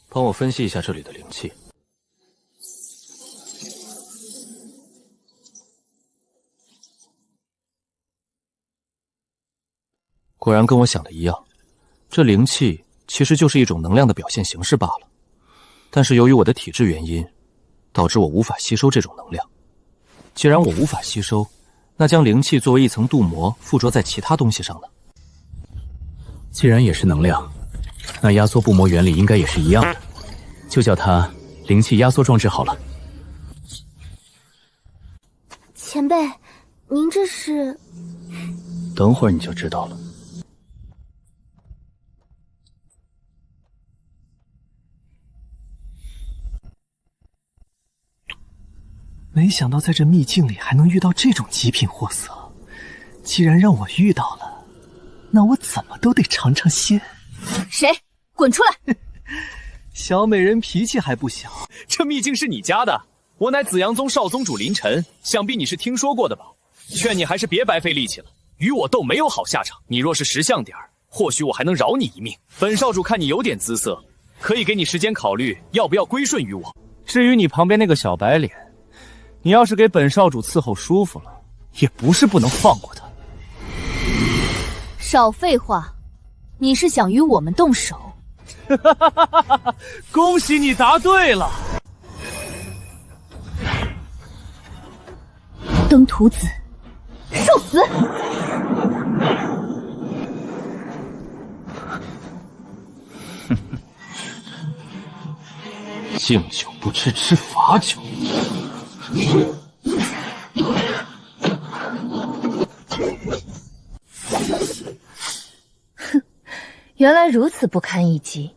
帮我分析一下这里的灵气。果然跟我想的一样，这灵气其实就是一种能量的表现形式罢了。但是由于我的体质原因，导致我无法吸收这种能量。既然我无法吸收，那将灵气作为一层镀膜附着在其他东西上呢？既然也是能量，那压缩布膜原理应该也是一样的，就叫它灵气压缩装置好了。前辈，您这是？等会儿你就知道了。没想到在这秘境里还能遇到这种极品货色，既然让我遇到了，那我怎么都得尝尝鲜。谁？滚出来！小美人脾气还不小。这秘境是你家的，我乃紫阳宗少宗主林晨，想必你是听说过的吧？劝你还是别白费力气了，与我斗没有好下场。你若是识相点儿，或许我还能饶你一命。本少主看你有点姿色，可以给你时间考虑要不要归顺于我。至于你旁边那个小白脸，你要是给本少主伺候舒服了，也不是不能放过他。少废话，你是想与我们动手？恭喜你答对了。登徒子，受死！敬酒不吃吃罚酒。哼，原来如此不堪一击。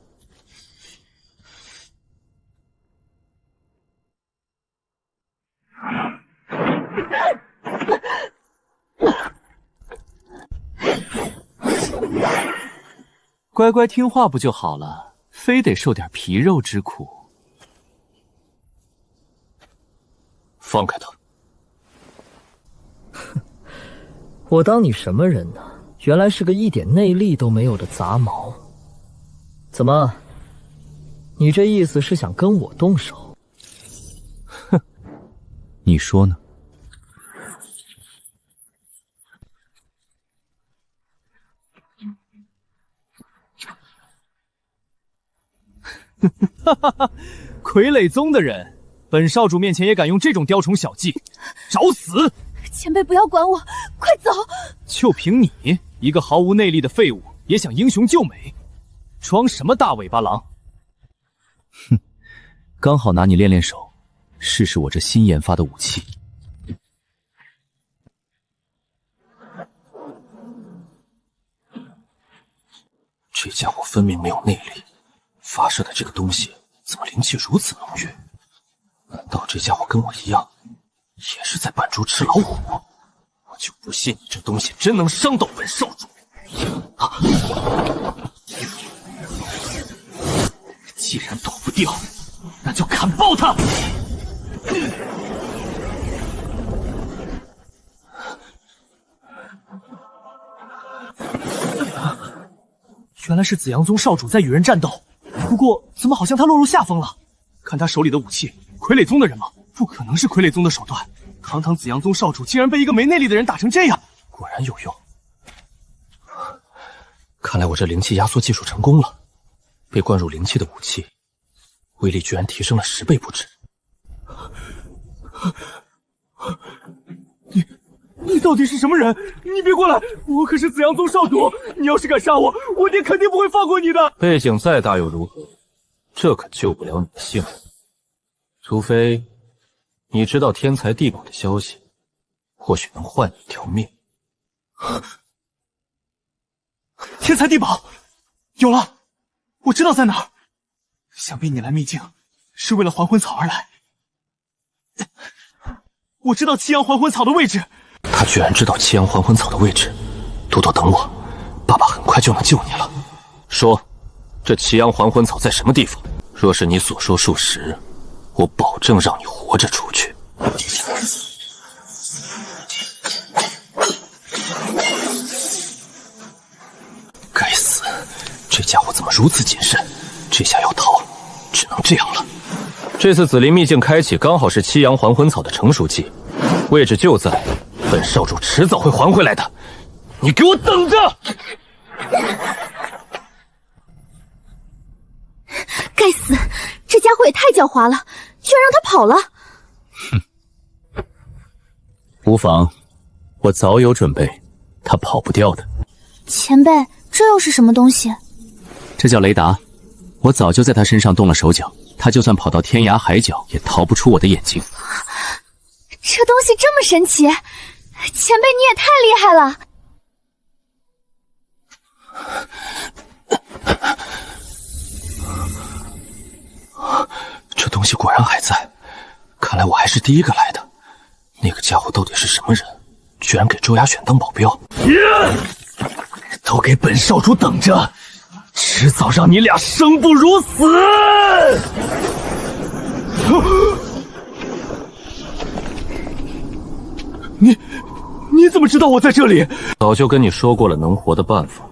乖乖听话不就好了，非得受点皮肉之苦。放开他！我当你什么人呢？原来是个一点内力都没有的杂毛。怎么，你这意思是想跟我动手？哼，你说呢？哈哈哈！傀儡宗的人，本少主面前也敢用这种雕虫小技，找死！前辈不要管我，快走！就凭你一个毫无内力的废物，也想英雄救美，装什么大尾巴狼？哼，刚好拿你练练手，试试我这新研发的武器。家伙分明没有内力，发射的这个东西怎么灵气如此浓郁？难道这家伙跟我一样，也是在扮猪吃老虎？我就不信你这东西真能伤到本少主！既然躲不掉，那就砍爆他！原来是紫阳宗少主在与人战斗，不过怎么好像他落入下风了？看他手里的武器，傀儡宗的人吗？不可能是傀儡宗的手段。堂堂紫阳宗少主竟然被一个没内力的人打成这样，果然有用。看来我这灵气压缩技术成功了，被灌入灵气的武器，威力居然提升了10倍不止。你到底是什么人？你别过来！我可是紫阳宗少主，你要是敢杀我，我爹肯定不会放过你的。背景再大又如何？这可救不了你的性命，除非你知道天才地宝的消息，或许能换你一条命。天才地宝，有了，我知道在哪儿。想必你来秘境是为了还魂草而来。我知道七阳还魂草的位置。他居然知道七阳还魂草的位置，多多等我，爸爸很快就能救你了。说，这七阳还魂草在什么地方？若是你所说属实，我保证让你活着出去。该死，这家伙怎么如此谨慎？这下要逃，只能这样了。这次紫林秘境开启刚好是七阳还魂草的成熟期，位置就在。本少主迟早会还回来的，你给我等着！该死，这家伙也太狡猾了，居然让他跑了。哼，无妨，我早有准备，他跑不掉的。前辈，这又是什么东西？这叫雷达，我早就在他身上动了手脚，他就算跑到天涯海角，也逃不出我的眼睛。这东西这么神奇，前辈你也太厉害了！这东西果然还在，看来我还是第一个来的。那个家伙到底是什么人？居然给周雅选当保镖！都给本少主等着，迟早让你俩生不如死！你怎么知道我在这里？早就跟你说过了能活的办法，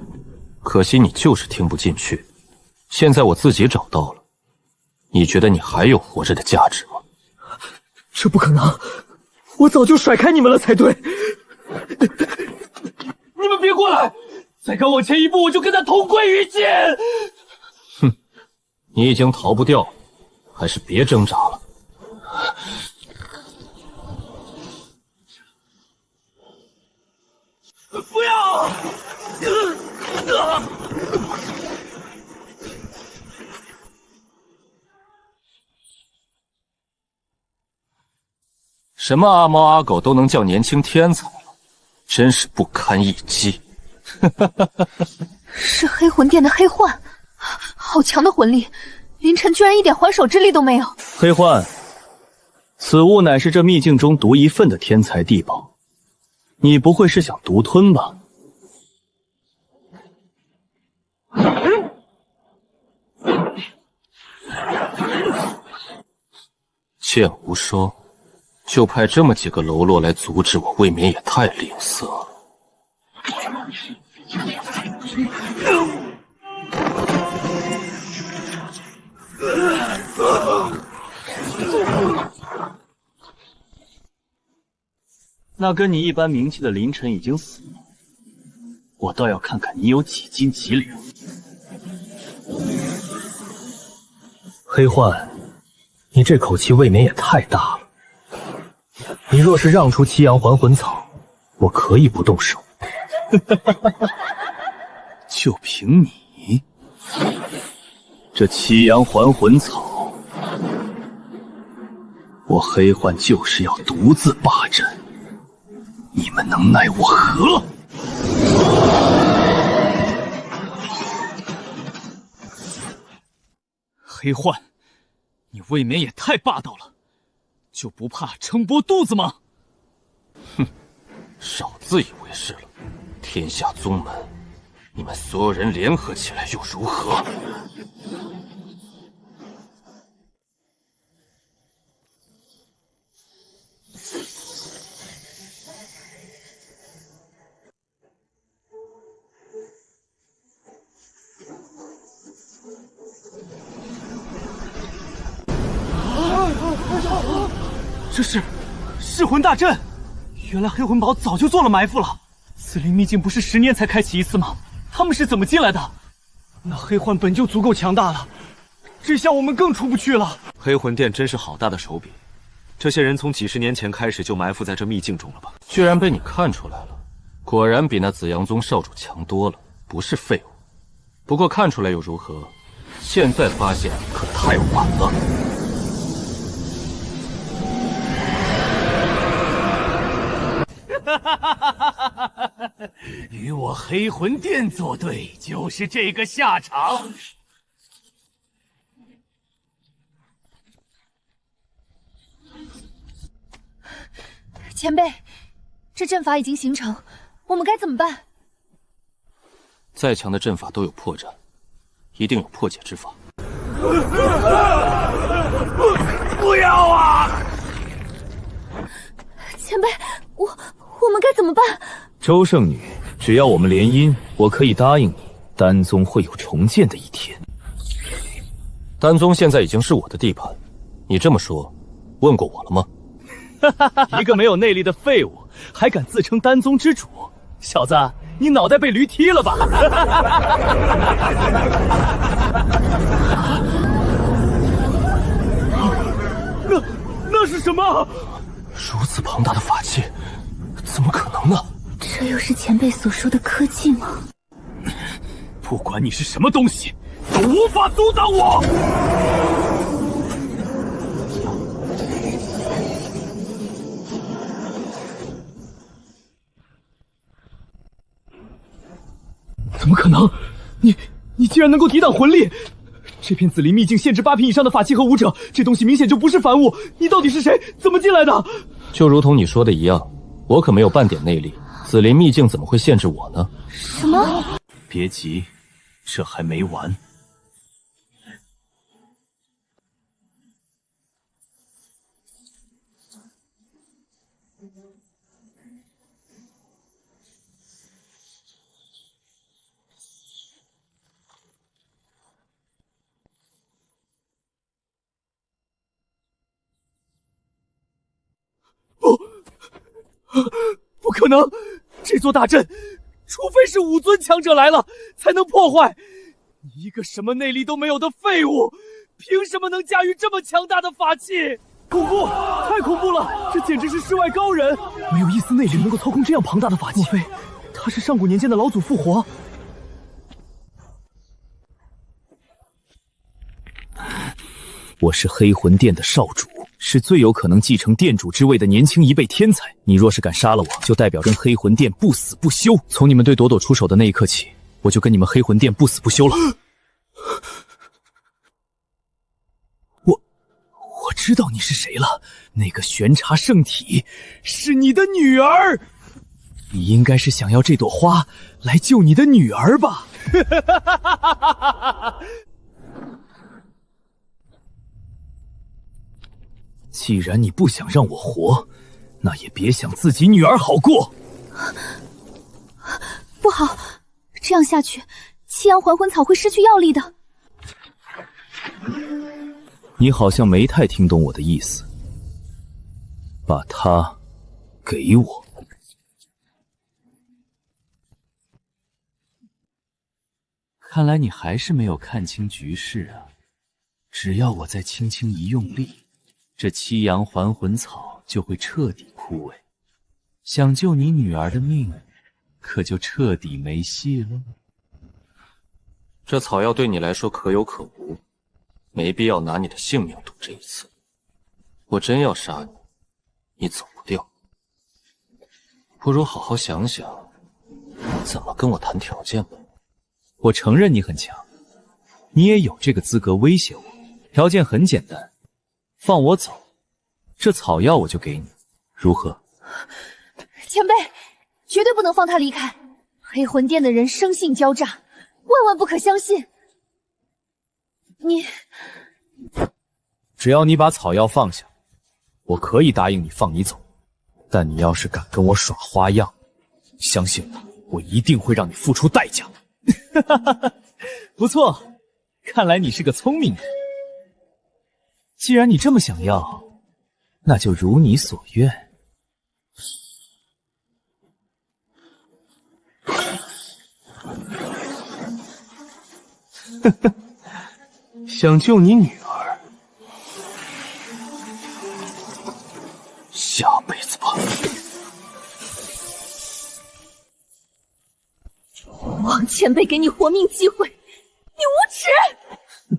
可惜你就是听不进去。现在我自己找到了，你觉得你还有活着的价值吗？这不可能，我早就甩开你们了才对。你们别过来！再敢往前一步，我就跟他同归于尽！哼，你已经逃不掉，还是别挣扎了。不要！什么阿猫阿狗都能叫年轻天才了，真是不堪一击。是黑魂殿的黑幻，好强的魂力，凌晨居然一点还手之力都没有。黑幻，此物乃是这秘境中独一份的天才地宝，你不会是想独吞吧？剑无双，就派这么几个喽啰来阻止我，未免也太吝啬了。那跟你一般名气的凌晨已经死了，我倒要看看你有几斤几两。黑幻，你这口气未免也太大了。你若是让出七阳还魂草，我可以不动手。就凭你，这七阳还魂草，我黑幻就是要独自霸占，你们能奈我何？黑幻，你未免也太霸道了，就不怕撑破肚子吗？哼，少自以为是了。天下宗门，你们所有人联合起来又如何？这是噬魂大阵，原来黑魂堡早就做了埋伏了。紫灵秘境不是10年才开启一次吗？他们是怎么进来的？那黑幻本就足够强大了，这下我们更出不去了。黑魂殿真是好大的手笔，这些人从几十年前开始就埋伏在这秘境中了吧？居然被你看出来了，果然比那紫阳宗少主强多了，不是废物。不过看出来又如何？现在发现可太晚了。与我黑魂殿作对，就是这个下场。前辈，这阵法已经形成，我们该怎么办？再强的阵法都有破绽，一定有破解之法。不要啊！前辈，我们该怎么办？周圣女，只要我们联姻，我可以答应你，丹宗会有重建的一天。丹宗现在已经是我的地盘，你这么说，问过我了吗？一个没有内力的废物，还敢自称丹宗之主，小子，你脑袋被驴踢了吧？那是什么？如此庞大的法器，怎么可能呢？这又是前辈所说的科技吗？不管你是什么东西，都无法阻挡我！怎么可能？你竟然能够抵挡魂力！这片紫灵秘境限制8品以上的法器和武者，这东西明显就不是凡物。你到底是谁？怎么进来的？就如同你说的一样，我可没有半点内力，紫灵秘境怎么会限制我呢？什么？别急，这还没完。不可能！这座大阵，除非是5尊强者来了才能破坏。你一个什么内力都没有的废物，凭什么能驾驭这么强大的法器？恐怖！太恐怖了！这简直是世外高人，没有一丝内力能够操控这样庞大的法器。莫非他是上古年间的老祖复活？我是黑魂殿的少主，是最有可能继承殿主之位的年轻一辈天才。你若是敢杀了我，就代表跟黑魂殿不死不休。从你们对朵朵出手的那一刻起，我就跟你们黑魂殿不死不休了。我知道你是谁了，那个玄茶圣体是你的女儿。你应该是想要这朵花来救你的女儿吧？既然你不想让我活，那也别想自己女儿好过。不好，这样下去，七阳还魂草会失去药力的。你好像没太听懂我的意思，把它给我。看来你还是没有看清局势啊！只要我再轻轻一用力，这七阳还魂草就会彻底枯萎，想救你女儿的命，可就彻底没戏了。这草药对你来说可有可无，没必要拿你的性命赌这一次。我真要杀你，你走不掉。不如好好想想，怎么跟我谈条件吧。我承认你很强，你也有这个资格威胁我，条件很简单，放我走，这草药我就给你，如何？前辈，绝对不能放他离开。黑魂殿的人生性狡诈，万万不可相信。你，只要你把草药放下，我可以答应你放你走。但你要是敢跟我耍花样，相信我一定会让你付出代价。不错，看来你是个聪明人。既然你这么想要，那就如你所愿。想救你女儿，下辈子吧。王前辈给你活命机会，你无耻！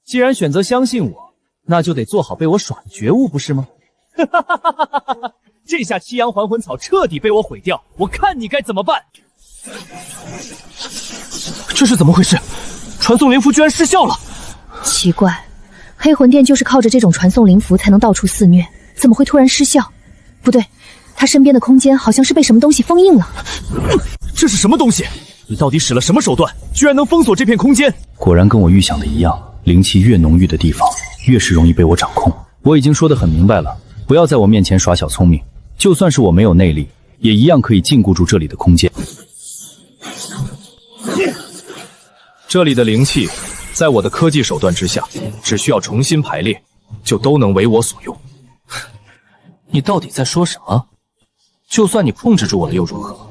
既然选择相信我，那就得做好被我耍的觉悟，不是吗？这下七阳还魂草彻底被我毁掉，我看你该怎么办？这是怎么回事？传送灵符居然失效了！奇怪，黑魂殿就是靠着这种传送灵符才能到处肆虐，怎么会突然失效？不对，他身边的空间好像是被什么东西封印了。这是什么东西？你到底使了什么手段，居然能封锁这片空间？果然跟我预想的一样，灵气越浓郁的地方，越是容易被我掌控。我已经说得很明白了，不要在我面前耍小聪明。就算是我没有内力，也一样可以禁锢住这里的空间。这里的灵气，在我的科技手段之下，只需要重新排列，就都能为我所用。你到底在说什么？就算你控制住我了又如何？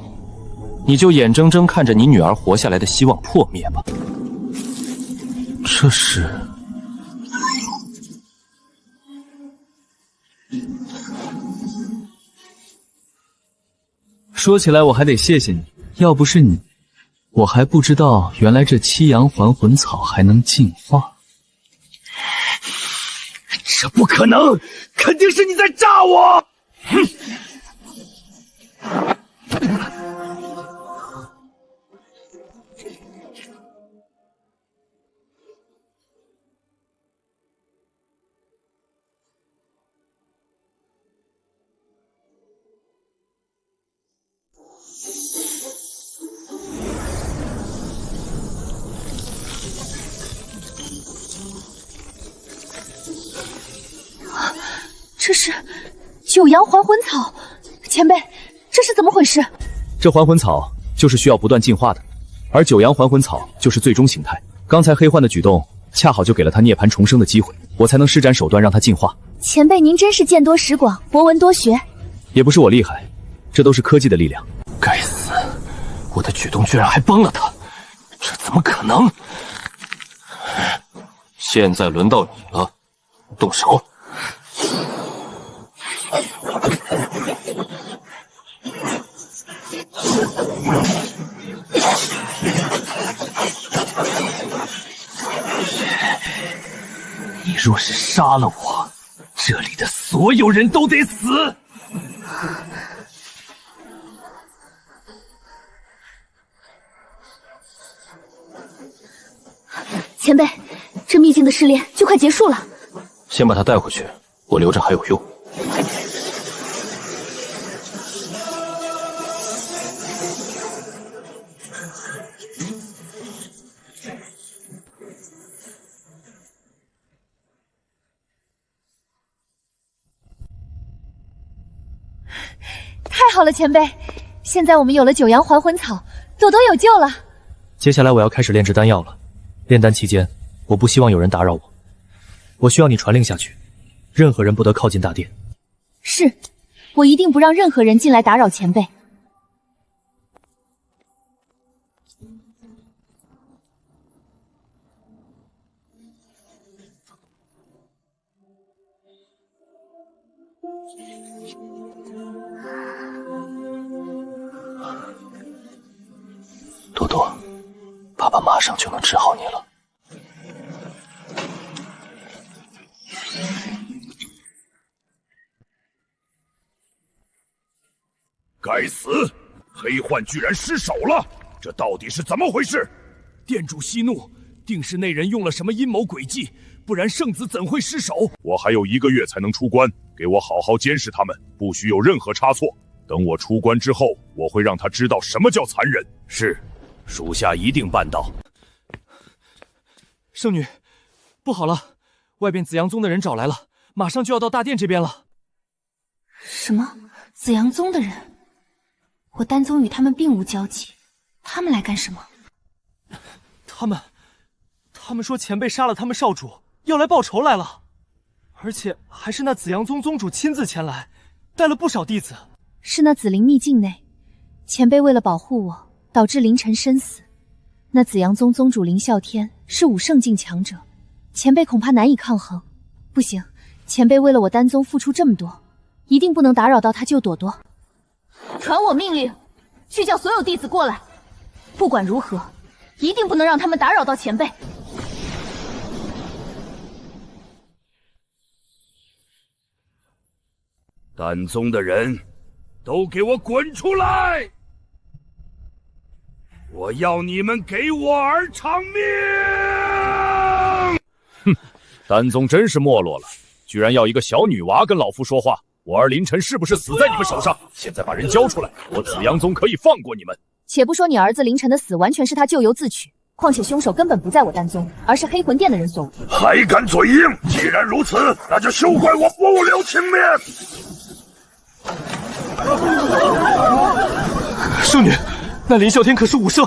你就眼睁睁看着你女儿活下来的希望破灭吧。这是……说起来我还得谢谢你，要不是你，我还不知道原来这七阳还魂草还能进化。这不可能，肯定是你在诈我！哼！这是九阳还魂草，前辈，这是怎么回事？这还魂草就是需要不断进化的，而九阳还魂草就是最终形态。刚才黑幻的举动，恰好就给了他涅槃重生的机会，我才能施展手段让他进化。前辈，您真是见多识广，博闻多学。也不是我厉害，这都是科技的力量。该死，我的举动居然还帮了他，这怎么可能？现在轮到你了，动手！你若是杀了我，这里的所有人都得死！前辈，这秘境的试炼就快结束了，先把他带回去，我留着还有用。太好了，前辈，现在我们有了九阳还魂草，朵朵有救了。接下来我要开始炼制丹药了，炼丹期间，我不希望有人打扰我，我需要你传令下去，任何人不得靠近大殿。是，我一定不让任何人进来打扰前辈。朵朵，爸爸马上就能治好你了。该死！黑幻居然失手了，这到底是怎么回事？店主息怒，定是那人用了什么阴谋诡计，不然圣子怎会失手？我还有1个月才能出关，给我好好监视他们，不许有任何差错。等我出关之后，我会让他知道什么叫残忍。是，属下一定办到。圣女，不好了，外边紫阳宗的人找来了，马上就要到大殿这边了。什么？紫阳宗的人？我丹宗与他们并无交集，他们来干什么？他们说前辈杀了他们少主，要来报仇来了，而且还是那紫阳宗宗主亲自前来，带了不少弟子。是那紫灵秘境内，前辈为了保护我，导致凌晨身死。那紫阳宗宗主凌啸天是武圣境强者，前辈恐怕难以抗衡。不行，前辈为了我丹宗付出这么多，一定不能打扰到他救朵朵。传我命令，去叫所有弟子过来。不管如何，一定不能让他们打扰到前辈。丹宗的人，都给我滚出来！我要你们给我儿偿命！哼，丹宗真是没落了，居然要一个小女娃跟老夫说话。我儿凌晨是不是死在你们手上？现在把人交出来，我紫阳宗可以放过你们。且不说你儿子凌晨的死完全是他咎由自取，况且凶手根本不在我丹宗，而是黑魂殿的人所为。还敢嘴硬！既然如此，那就休怪我不留情面！圣女，那林啸天可是武圣，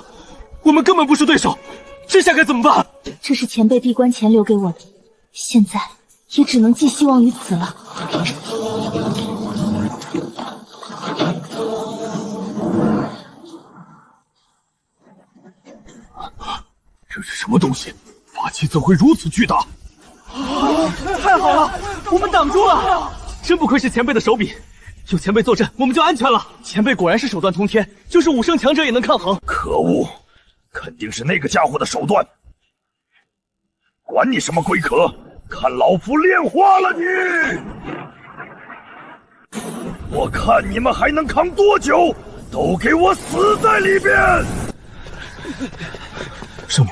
我们根本不是对手，这下该怎么办？这是前辈闭关前留给我的，现在也只能寄希望于此了。这是什么东西？法器怎会如此巨大？太好了，我们挡住了！真不愧是前辈的手笔，有前辈坐镇，我们就安全了。前辈果然是手段通天，就是武圣强者也能抗衡。可恶，肯定是那个家伙的手段。管你什么龟壳，看老夫炼化了你！我看你们还能扛多久？都给我死在里边！圣女，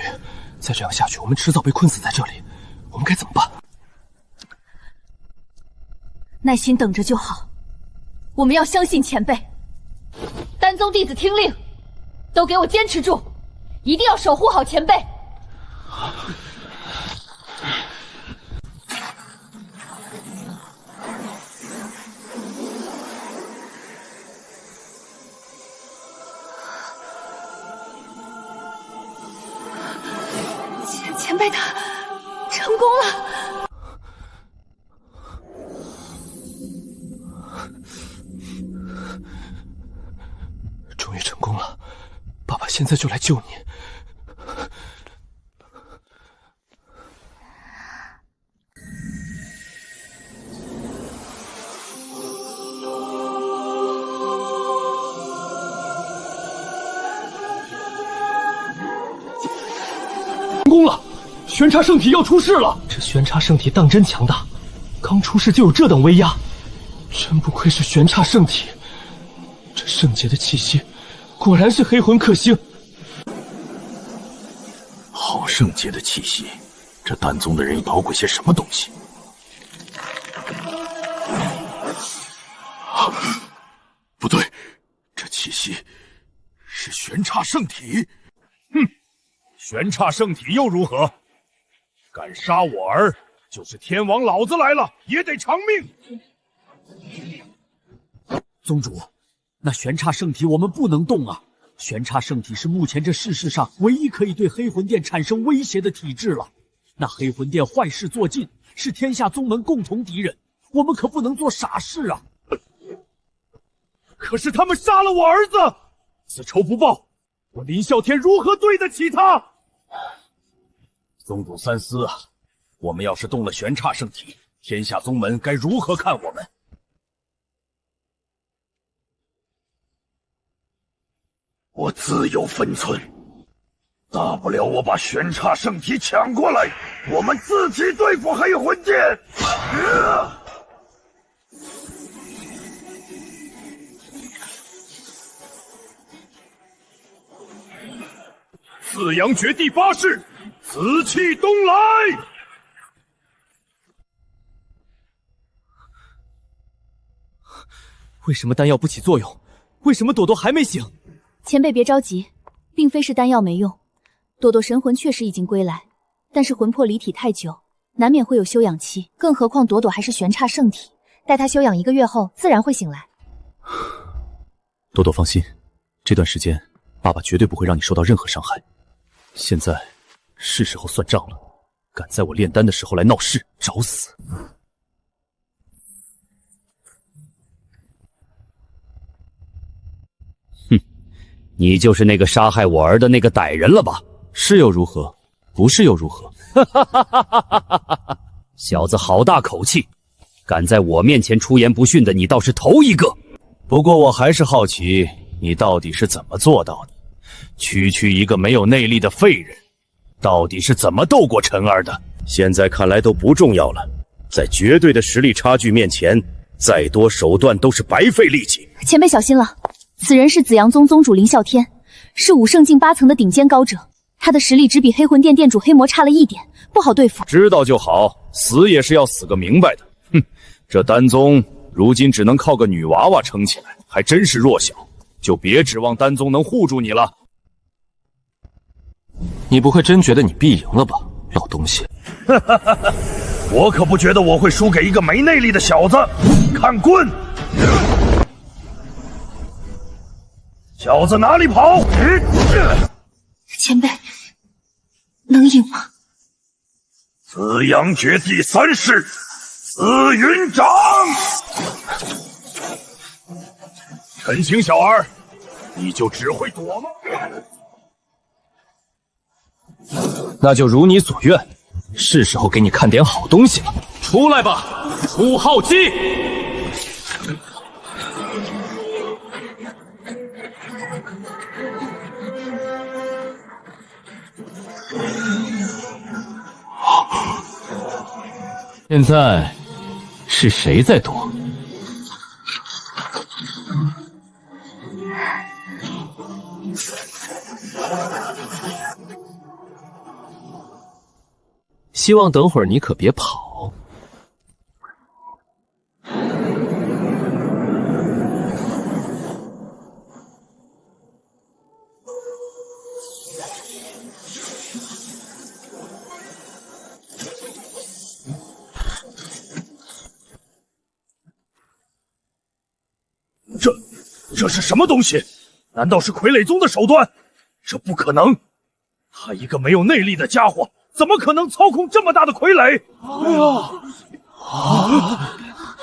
再这样下去，我们迟早被困死在这里，我们该怎么办？耐心等着就好。我们要相信前辈。丹宗弟子听令，都给我坚持住，一定要守护好前辈。前辈他成功了。终于成功了，爸爸现在就来救你。成功了，玄叉圣体要出世了！这玄叉圣体当真强大，刚出世就有这等威压，真不愧是玄叉圣体。这圣洁的气息，果然是黑魂克星。好圣洁的气息，这丹宗的人捣鬼些什么东西？不对，这气息是玄叉圣体。哼，玄叉圣体又如何？敢杀我儿，就是天王老子来了也得偿命。宗主，那玄叉圣体我们不能动啊！玄叉圣体是目前这世世上唯一可以对黑魂殿产生威胁的体质了。那黑魂殿坏事做尽，是天下宗门共同敌人，我们可不能做傻事啊！可是他们杀了我儿子，此仇不报，我林啸天如何对得起他？宗主三思啊！我们要是动了玄叉圣体，天下宗门该如何看我们？我自有分寸，大不了我把玄叉圣体抢过来，我们自己对付黑魂殿。紫阳诀第8式，紫气东来。为什么丹药不起作用？为什么朵朵还没醒？前辈别着急，并非是丹药没用，朵朵神魂确实已经归来，但是魂魄离体太久，难免会有休养期，更何况朵朵还是玄刹圣体，待她休养1个月后，自然会醒来。朵朵放心，这段时间爸爸绝对不会让你受到任何伤害。现在是时候算账了，敢在我炼丹的时候来闹事，找死！哼，你就是那个杀害我儿的那个歹人了吧？是又如何？不是又如何？小子好大口气，敢在我面前出言不逊的你倒是头一个。不过我还是好奇，你到底是怎么做到的？区区一个没有内力的废人，到底是怎么斗过陈儿的？现在看来都不重要了，在绝对的实力差距面前，再多手段都是白费力气。前辈小心了，此人是紫阳宗宗主林啸天，是武圣境8层的顶尖高者，他的实力只比黑魂殿殿主黑魔差了一点，不好对付。知道就好，死也是要死个明白的。哼，这丹宗如今只能靠个女娃娃撑起来，还真是弱小，就别指望丹宗能护住你了。你不会真觉得你必赢了吧，老东西？我可不觉得我会输给一个没内力的小子。看棍！小子哪里跑？前辈，能赢吗？紫阳诀第3式，紫云掌。陈情小儿，你就只会躲吗？那就如你所愿，是时候给你看点好东西了。出来吧，楚浩基！现在是谁在躲？希望等会儿你可别跑。这是什么东西？难道是傀儡宗的手段？这不可能！他一个没有内力的家伙，怎么可能操控这么大的傀儡？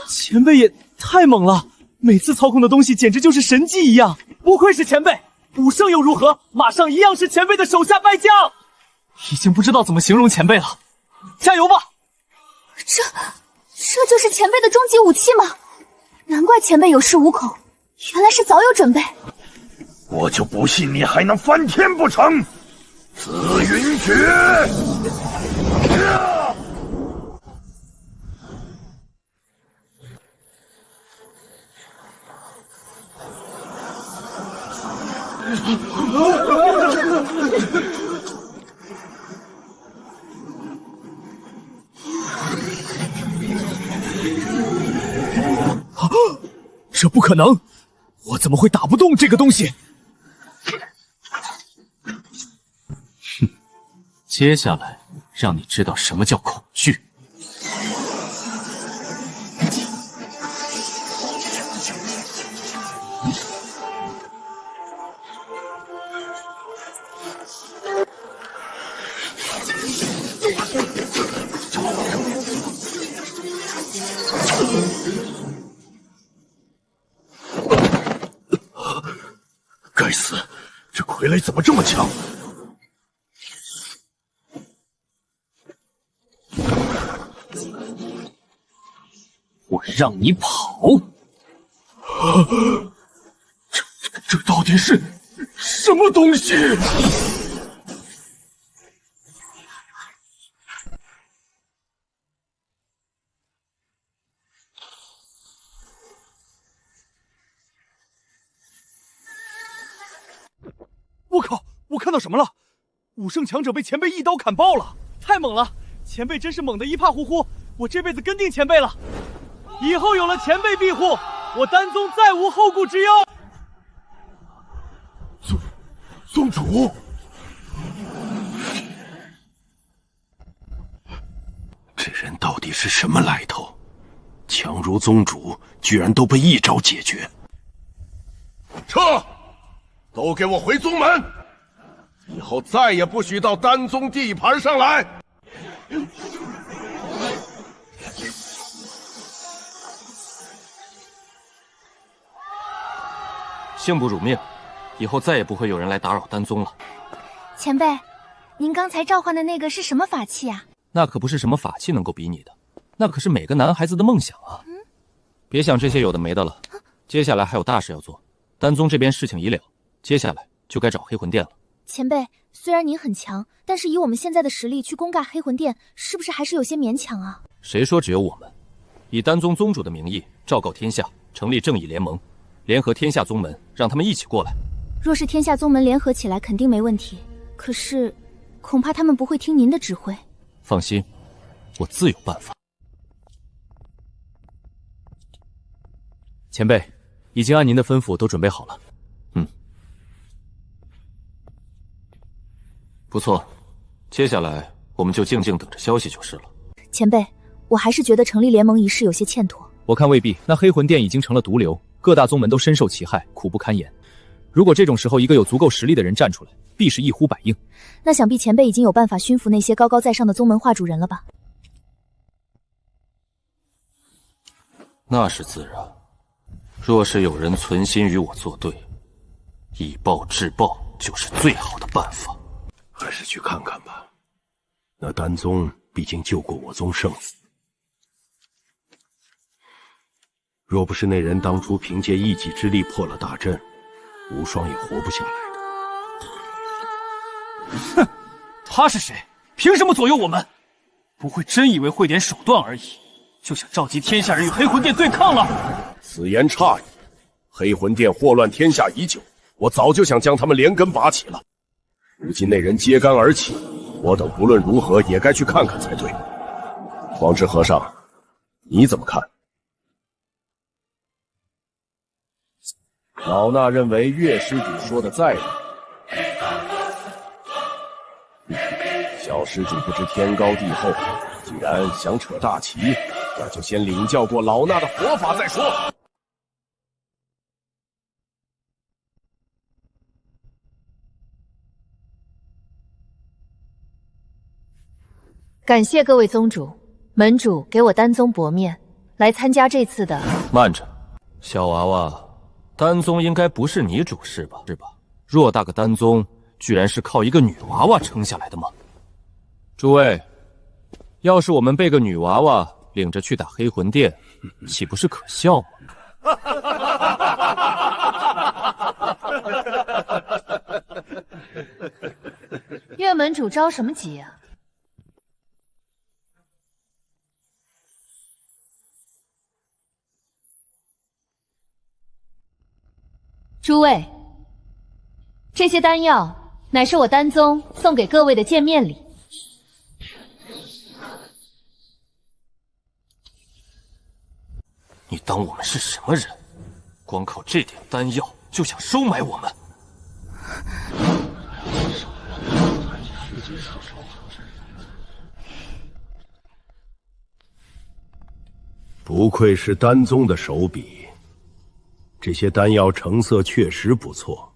前辈也太猛了，每次操控的东西简直就是神迹一样。不愧是前辈，武圣又如何？马上一样是前辈的手下败将。已经不知道怎么形容前辈了，加油吧！这就是前辈的终极武器吗？难怪前辈有恃无恐，原来是早有准备。我就不信你还能翻天不成！紫云诀！这不可能！我怎么会打不动这个东西？哼，接下来让你知道什么叫恐惧。该死，这傀儡怎么这么强？我让你跑！这到底是什么东西？我靠！我看到什么了？武圣强者被前辈一刀砍爆了，太猛了！前辈真是猛得一塌糊涂，我这辈子跟定前辈了。以后有了前辈庇护，我丹宗再无后顾之忧。宗主，这人到底是什么来头？强如宗主，居然都被一招解决。撤！都给我回宗门！以后再也不许到丹宗地盘上来！幸不辱命，以后再也不会有人来打扰丹宗了。前辈，您刚才召唤的那个是什么法器啊？那可不是什么法器能够比拟的，那可是每个男孩子的梦想啊！别想这些有的没的了，接下来还有大事要做。丹宗这边事情已了，接下来就该找黑魂殿了。前辈，虽然您很强，但是以我们现在的实力去攻尬黑魂殿，是不是还是有些勉强啊？谁说只有我们？以丹宗宗主的名义昭告天下，成立正义联盟，联合天下宗门，让他们一起过来。若是天下宗门联合起来，肯定没问题。可是，恐怕他们不会听您的指挥。放心，我自有办法。前辈，已经按您的吩咐都准备好了。不错，接下来我们就静静等着消息就是了。前辈，我还是觉得成立联盟一事有些欠妥。我看未必，那黑魂殿已经成了毒瘤，各大宗门都深受其害，苦不堪言。如果这种时候一个有足够实力的人站出来，必是一呼百应。那想必前辈已经有办法驯服那些高高在上的宗门画主人了吧？那是自然。若是有人存心与我作对，以暴制暴就是最好的办法。还是去看看吧。那丹宗毕竟救过我宗圣子，若不是那人当初凭借一己之力破了大阵，无双也活不下来的。哼，他是谁？凭什么左右我们？不会真以为会点手段而已，就想召集天下人与黑魂殿对抗了？此言差矣。黑魂殿祸乱天下已久，我早就想将他们连根拔起了。如今那人揭竿而起，我等不论如何也该去看看才对。黄志和尚，你怎么看？老衲认为岳施主说的在理。小施主不知天高地厚，既然想扯大旗，那就先领教过老衲的佛法再说。感谢各位宗主、门主给我丹宗薄面，来参加这次的。慢着，小娃娃，丹宗应该不是你主事吧？是吧？偌大个丹宗，居然是靠一个女娃娃撑下来的吗？诸位，要是我们被个女娃娃领着去打黑魂殿，岂不是可笑吗？岳门主着什么急啊？诸位，这些丹药乃是我丹宗送给各位的见面礼。你当我们是什么人？光靠这点丹药就想收买我们？不愧是丹宗的手笔。这些丹药成色确实不错，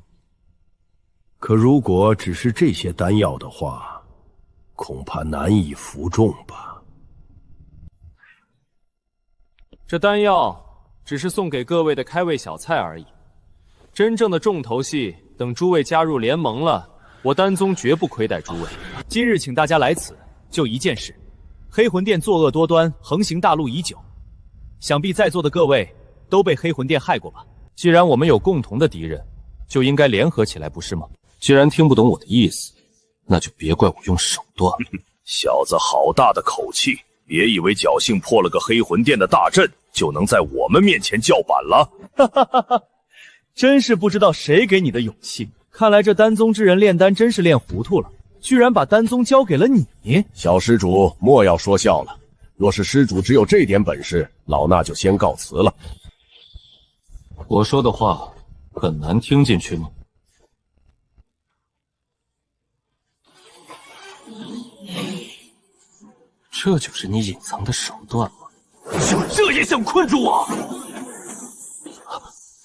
可如果只是这些丹药的话，恐怕难以服众吧。这丹药只是送给各位的开胃小菜而已，真正的重头戏等诸位加入联盟了，我丹宗绝不亏待诸位。今日请大家来此，就一件事：黑魂殿作恶多端，横行大陆已久，想必在座的各位都被黑魂殿害过吧？既然我们有共同的敌人，就应该联合起来，不是吗？既然听不懂我的意思，那就别怪我用手段。小子好大的口气，别以为侥幸破了个黑魂殿的大阵，就能在我们面前叫板了。哈哈哈哈！真是不知道谁给你的勇气，看来这丹宗之人炼丹真是炼糊涂了，居然把丹宗交给了你。小施主莫要说笑了，若是施主只有这点本事，老衲就先告辞了。我说的话很难听进去吗？这就是你隐藏的手段吗？就这也想困住我？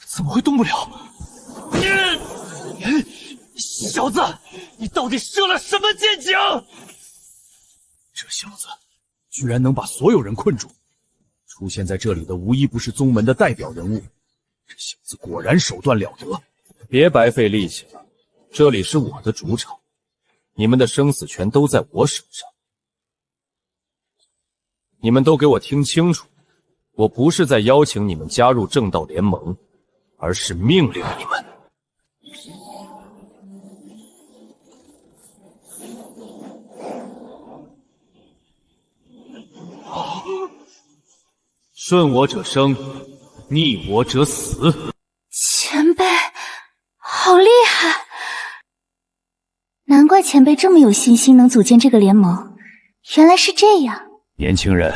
怎么会动不了？小子，你到底设了什么陷阱？这小子居然能把所有人困住，出现在这里的无一不是宗门的代表人物。这小子果然手段了得。别白费力气了，这里是我的主场，你们的生死权都在我手上。你们都给我听清楚，我不是在邀请你们加入正道联盟，而是命令你们。顺我者生，逆我者死。前辈，好厉害！难怪前辈这么有信心能组建这个联盟，原来是这样。年轻人，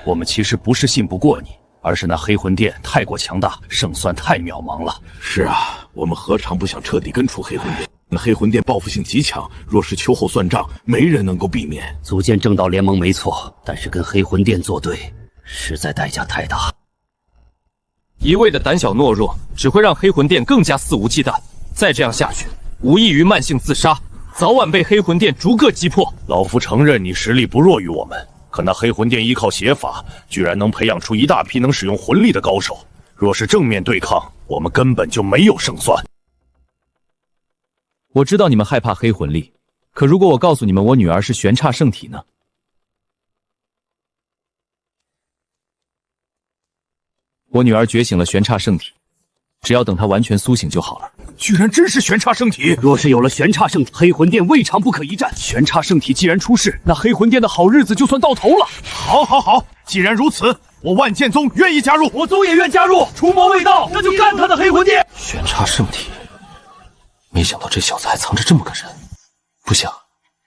我们其实不是信不过你，而是那黑魂殿太过强大，胜算太渺茫了。是啊，我们何尝不想彻底根除黑魂殿？那黑魂殿报复性极强，若是秋后算账，没人能够避免。组建正道联盟没错，但是跟黑魂殿作对，实在代价太大。一味的胆小懦弱，只会让黑魂殿更加肆无忌惮。再这样下去，无异于慢性自杀，早晚被黑魂殿逐个击破。老夫承认你实力不弱于我们，可那黑魂殿依靠邪法，居然能培养出一大批能使用魂力的高手。若是正面对抗，我们根本就没有胜算。我知道你们害怕黑魂力，可如果我告诉你们我女儿是玄刹圣体呢？我女儿觉醒了玄刹圣体，只要等她完全苏醒就好了。居然真是玄刹圣体！若是有了玄刹圣体，黑魂殿未尝不可一战。玄刹圣体既然出世，那黑魂殿的好日子就算到头了。好，既然如此，我万剑宗愿意加入。我宗也愿加入。除魔未到，那就干他的黑魂殿！玄刹圣体，没想到这小子还藏着这么个人。不行，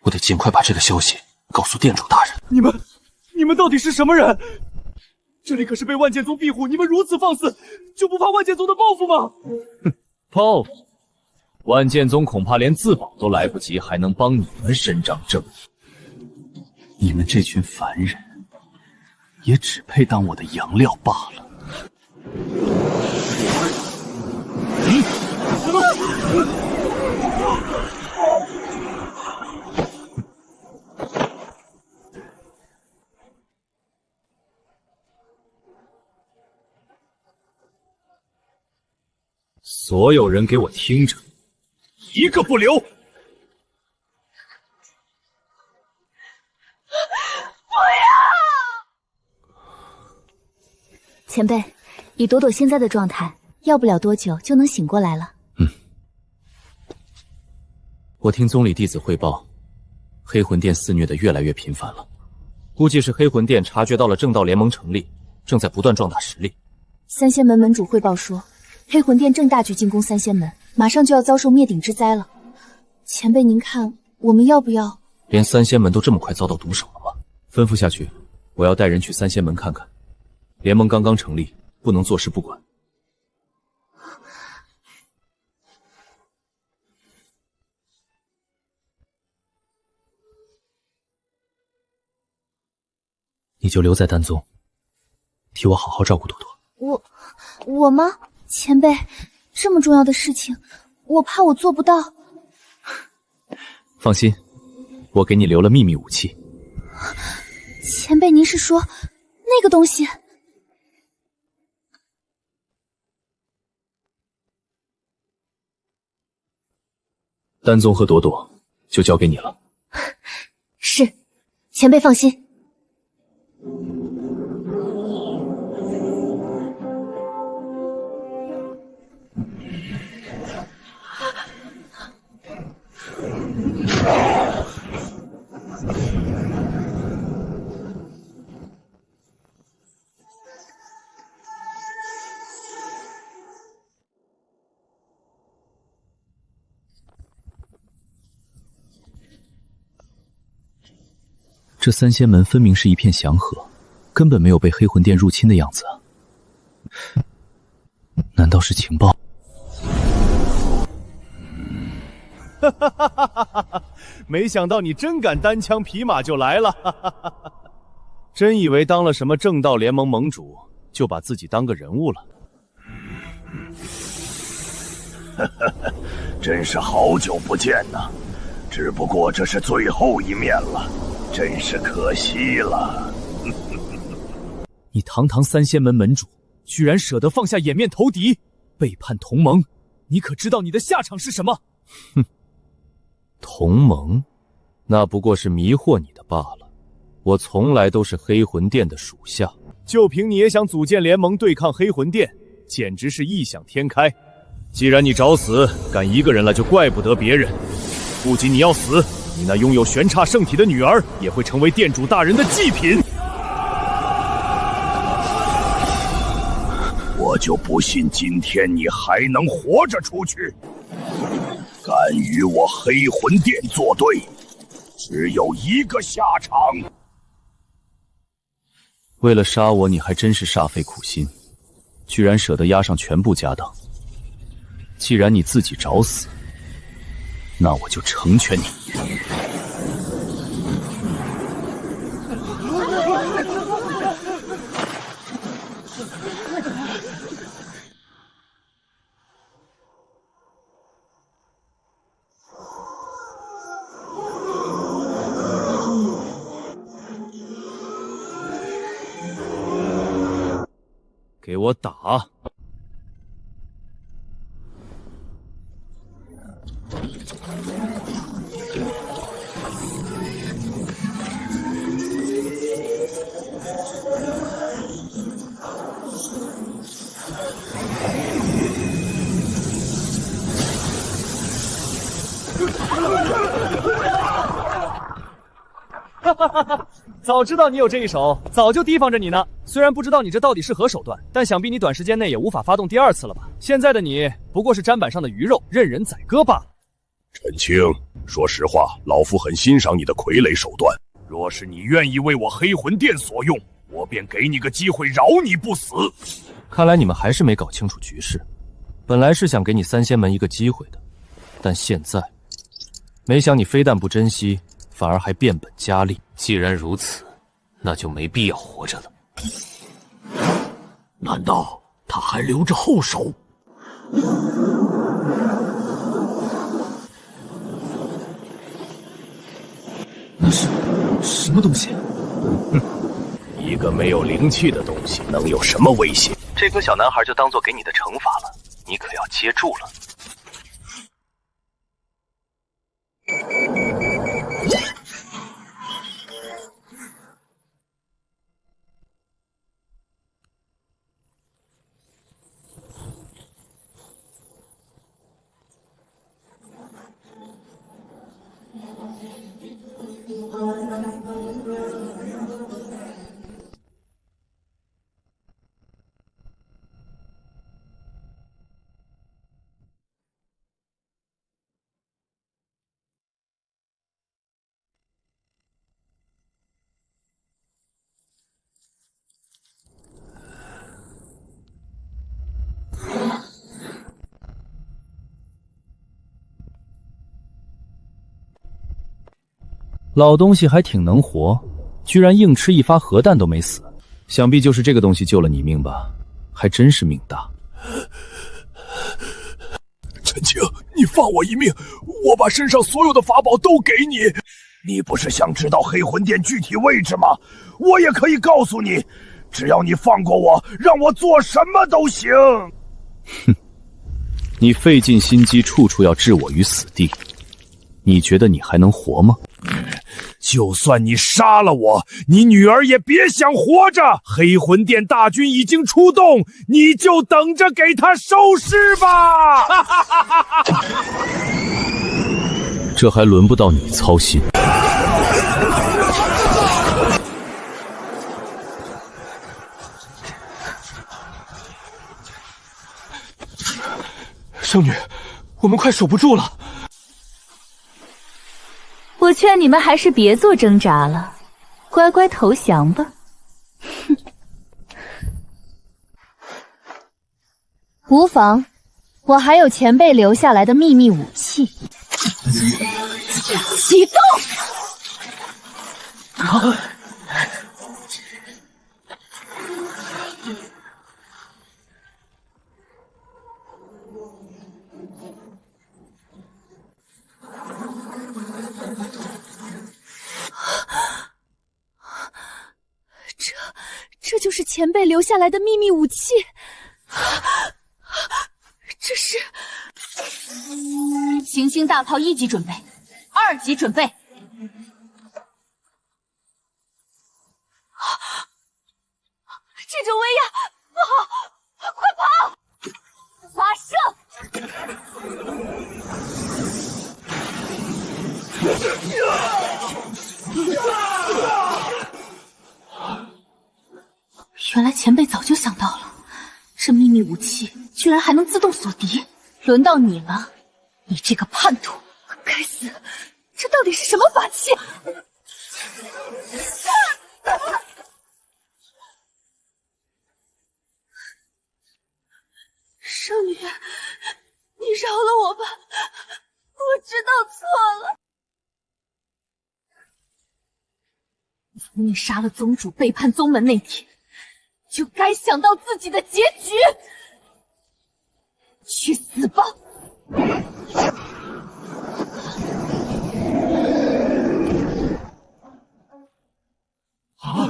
我得尽快把这个消息告诉殿主大人。你们到底是什么人？这里可是被万剑宗庇护，你们如此放肆，就不怕万剑宗的报复吗？报复！万剑宗恐怕连自保都来不及，还能帮你们伸张正义？你们这群凡人，也只配当我的养料罢了。所有人给我听着，一个不留！前辈，以朵朵现在的状态，要不了多久就能醒过来了。我听宗里弟子汇报，黑魂殿肆虐的越来越频繁了，估计是黑魂殿察觉到了正道联盟成立，正在不断壮大实力。三仙门门主汇报说，黑魂殿正大举进攻三仙门，马上就要遭受灭顶之灾了。前辈，您看我们要不要？连三仙门都这么快遭到毒手了吗？吩咐下去，我要带人去三仙门看看。联盟刚刚成立，不能坐视不管。你就留在丹宗，替我好好照顾朵朵。我吗？前辈，这么重要的事情，我怕我做不到。放心，我给你留了秘密武器。前辈，您是说那个东西？丹宗和朵朵就交给你了。是，前辈放心。这三仙门分明是一片祥和，根本没有被黑魂殿入侵的样子啊！难道道是情报？哈哈哈哈哈哈！没想到你真敢单枪匹马就来了，哈哈哈哈！真以为当了什么正道联盟盟主，就把自己当个人物了？哈哈，真是好久不见呐！只不过这是最后一面了，真是可惜了。你堂堂三仙门门主，居然舍得放下掩面投敌，背叛同盟，你可知道你的下场是什么？哼，同盟，那不过是迷惑你的罢了。我从来都是黑魂殿的属下，就凭你也想组建联盟对抗黑魂殿，简直是异想天开。既然你找死，敢一个人来就怪不得别人。不仅你要死，你那拥有玄刹圣体的女儿也会成为殿主大人的祭品。我就不信今天你还能活着出去！敢与我黑魂殿作对，只有一个下场。为了杀我，你还真是煞费苦心，居然舍得押上全部家当。既然你自己找死，那我就成全你。给我打！哈哈哈哈！早知道你有这一手，早就提防着你呢。虽然不知道你这到底是何手段，但想必你短时间内也无法发动第二次了吧？现在的你不过是砧板上的鱼肉，任人宰割罢了。陈青，说实话，老夫很欣赏你的傀儡手段。若是你愿意为我黑魂殿所用，我便给你个机会饶你不死。看来你们还是没搞清楚局势。本来是想给你三仙门一个机会的，但现在，没想你非但不珍惜，反而还变本加厉。既然如此，那就没必要活着了。难道他还留着后手？那是什么东西？一个没有灵气的东西能有什么威胁？这颗小男孩就当做给你的惩罚了，你可要接住了。老东西还挺能活，居然硬吃一发核弹都没死，想必就是这个东西救了你命吧？还真是命大。陈青，你放我一命，我把身上所有的法宝都给你。你不是想知道黑魂殿具体位置吗？我也可以告诉你，只要你放过我，让我做什么都行。哼，你费尽心机，处处要置我于死地，你觉得你还能活吗？就算你杀了我，你女儿也别想活着。黑魂殿大军已经出动，你就等着给他收尸吧。这还轮不到你操心。圣女，我们快守不住了。我劝你们还是别做挣扎了，乖乖投降吧。哼！无妨，我还有前辈留下来的秘密武器。启动！这就是前辈留下来的秘密武器。这是行星大炮1级准备，2级准备。这种威压不好，快跑！发射！原来前辈早就想到了，这秘密武器居然还能自动锁敌。轮到你了，你这个叛徒！该死，这到底是什么法器？圣女，你饶了我吧，我知道错了。从你杀了宗主、背叛宗门那天，就该想到自己的结局。去死吧！啊！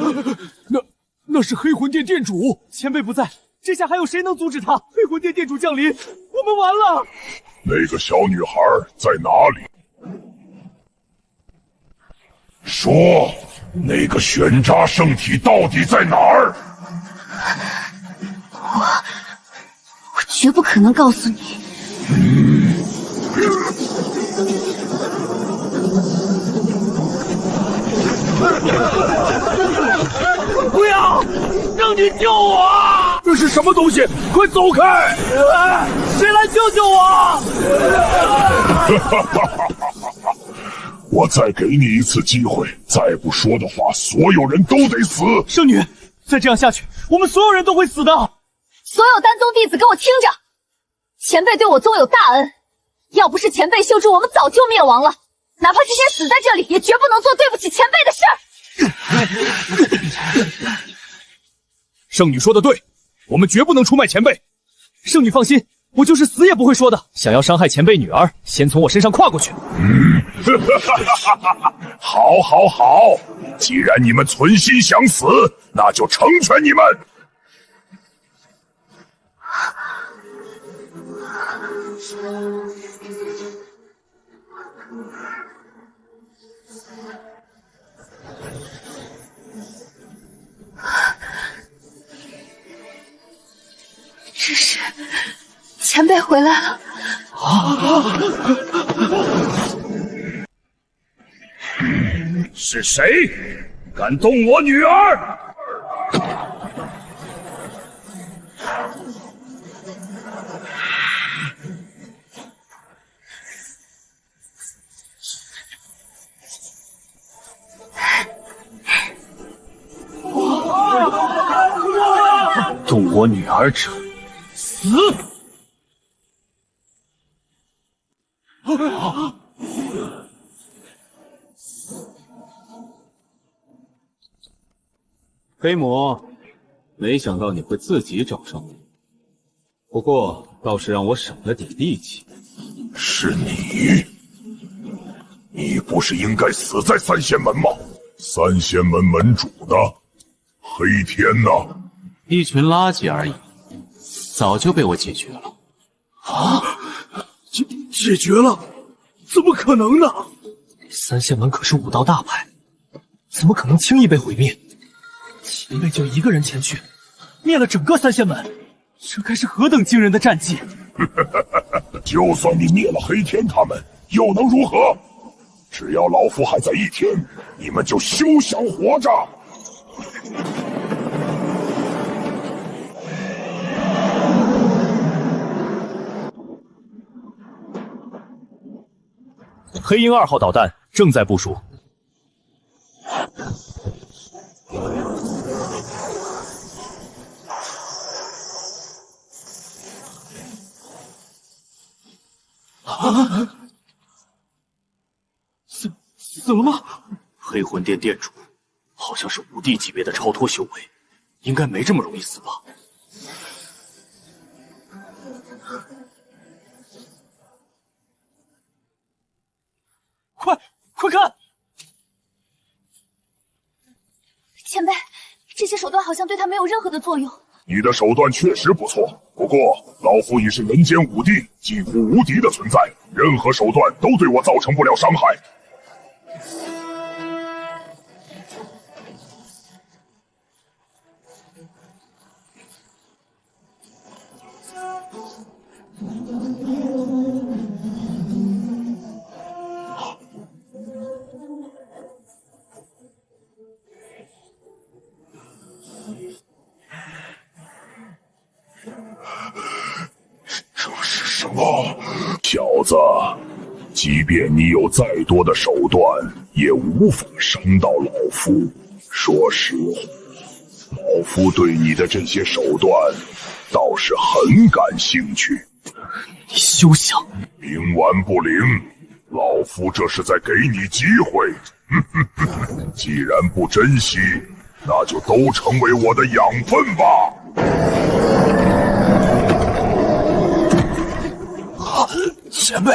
那是黑魂殿殿主，前辈不在，这下还有谁能阻止他？黑魂殿殿主降临，我们完了！那个小女孩在哪里？说，那个玄渣圣体到底在哪儿？我绝不可能告诉你。不要！圣女救我！这是什么东西？快走开！谁来救救我？我再给你一次机会，再不说的话，所有人都得死。圣女，再这样下去，我们所有人都会死的。所有丹宗弟子给我听着，前辈对我宗有大恩，要不是前辈修筑，我们早就灭亡了。哪怕今天死在这里，也绝不能做对不起前辈的事儿。圣女说的对，我们绝不能出卖前辈。圣女放心，我就是死也不会说的。想要伤害前辈女儿，先从我身上跨过去。好，好，好！既然你们存心想死，那就成全你们。这是前辈回来了。是谁敢动我女儿？动我女儿者死！黑魔，没想到你会自己找上我，不过倒是让我省了点力气。是你？你不是应该死在三仙门吗？三仙门门主呢？黑天呢？一群垃圾而已，早就被我解决了。啊！解决了？怎么可能呢？三仙门可是武道大派，怎么可能轻易被毁灭？前辈就一个人前去，灭了整个三仙门，这该是何等惊人的战绩！就算你灭了黑天他们，又能如何？只要老夫还在一天，你们就休想活着！黑鹰2号导弹正在部署。死了吗？黑魂殿殿主好像是5帝级别的超脱修为，应该没这么容易死吧？快看！前辈，这些手段好像对他没有任何的作用。你的手段确实不错，不过老夫已是人间5帝，几乎无敌的存在，任何手段都对我造成不了伤害。这是什么？小子，即便你有再多的手段，也无法伤到老夫。说实话，老夫对你的这些手段倒是很感兴趣。你休想！冥顽不灵，老夫这是在给你机会。既然不珍惜，那就都成为我的养分吧。前辈，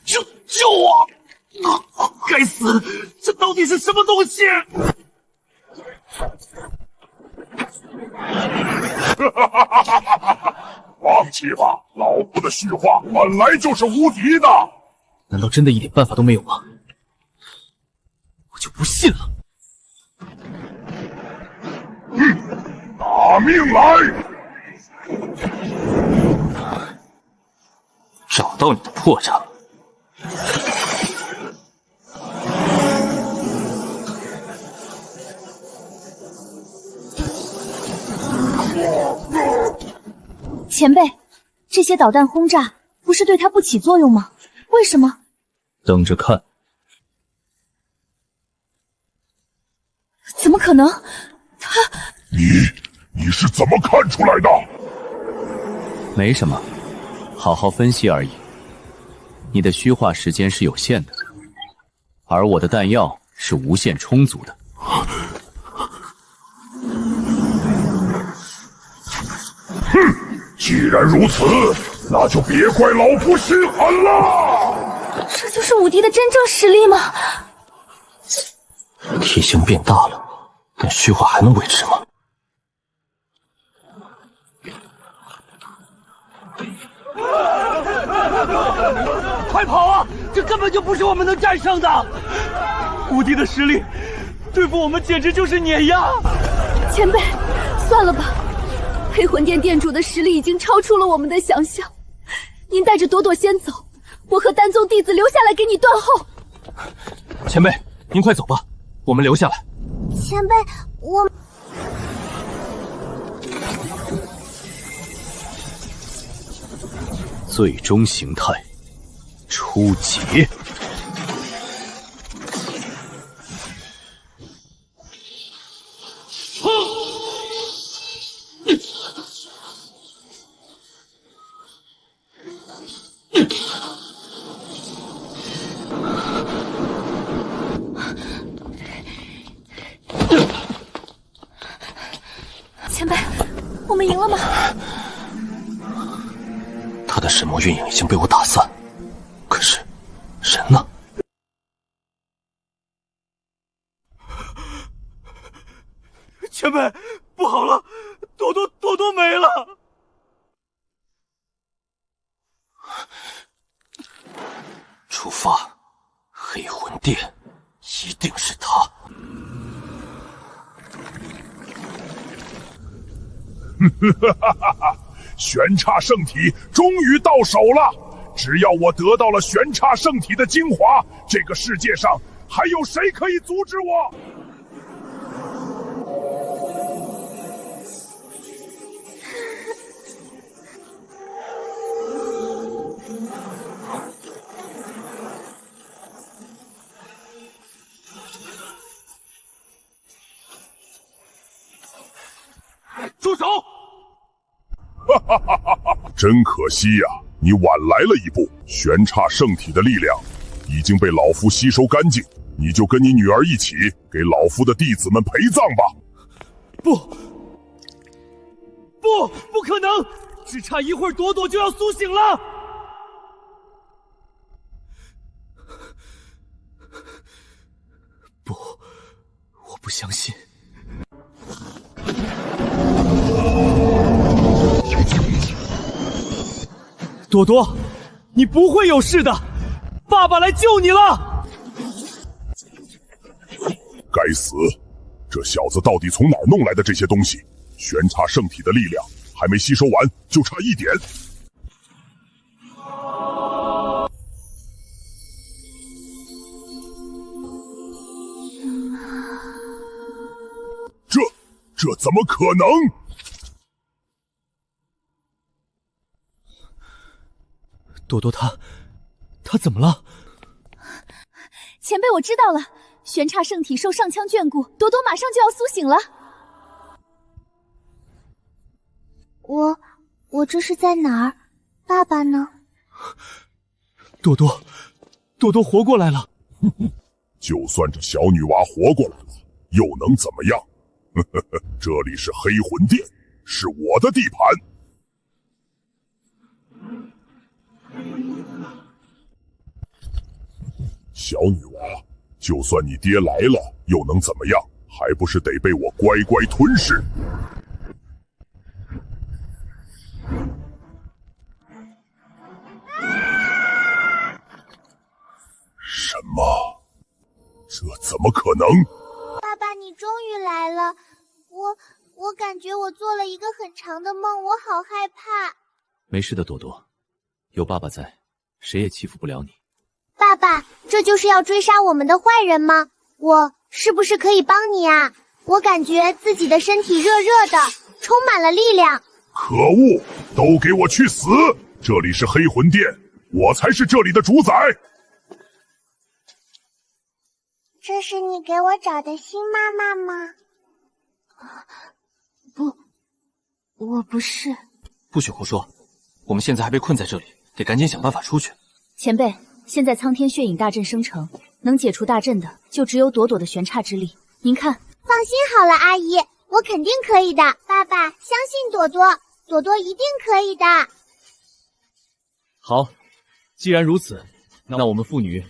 救我！该死，这到底是什么东西？放弃吧，老夫的虚化本来就是无敌的。难道真的一点办法都没有吗？我就不信了。拿命来！找到你的破绽。前辈，这些导弹轰炸不是对他不起作用吗？为什么？等着看。怎么可能？他……你是怎么看出来的？没什么，好好分析而已。你的虚化时间是有限的，而我的弹药是无限充足的。哼！既然如此，那就别怪老夫心狠了。这就是武帝的真正实力吗？体型变大了，但虚化还能维持吗？快跑啊！这根本就不是我们能战胜的。武帝的实力对付我们简直就是碾压。前辈，算了吧。黑魂殿殿主的实力已经超出了我们的想象，您带着朵朵先走，我和丹宗弟子留下来给你断后。前辈，您快走吧，我们留下来。前辈，我……最终形态，出劫。前辈，我们赢了吗？他的神魔运影已经被我打散，可是人呢？前辈，不好了，朵朵没了！出发，黑魂殿，一定是他。玄刹圣体终于到手了！只要我得到了玄刹圣体的精华，这个世界上还有谁可以阻止我？住手！真可惜呀，你晚来了一步。玄刹圣体的力量已经被老夫吸收干净，你就跟你女儿一起给老夫的弟子们陪葬吧。不可能！只差一会儿，朵朵就要苏醒了。不，我不相信。朵朵，你不会有事的，爸爸来救你了。该死，这小子到底从哪儿弄来的这些东西？玄刹圣体的力量还没吸收完，就差一点。这怎么可能？朵朵她怎么了？前辈，我知道了，玄刹圣体受上枪眷顾，朵朵马上就要苏醒了。我这是在哪儿？爸爸呢？朵朵活过来了。就算这小女娃活过来了，又能怎么样？这里是黑魂殿，是我的地盘。小女娃，就算你爹来了，又能怎么样？还不是得被我乖乖吞噬。什么？这怎么可能？爸爸，你终于来了！我感觉我做了一个很长的梦，我好害怕。没事的，朵朵，有爸爸在，谁也欺负不了你。爸爸，这就是要追杀我们的坏人吗？我是不是可以帮你啊？我感觉自己的身体热热的，充满了力量。可恶！都给我去死！这里是黑魂殿，我才是这里的主宰。这是你给我找的新妈妈吗？不，我不是。不许胡说！我们现在还被困在这里，得赶紧想办法出去。前辈，现在苍天血影大阵生成，能解除大阵的就只有朵朵的玄刹之力。您看，放心好了，阿姨，我肯定可以的。爸爸，相信朵朵，朵朵一定可以的。好，既然如此，那我们父女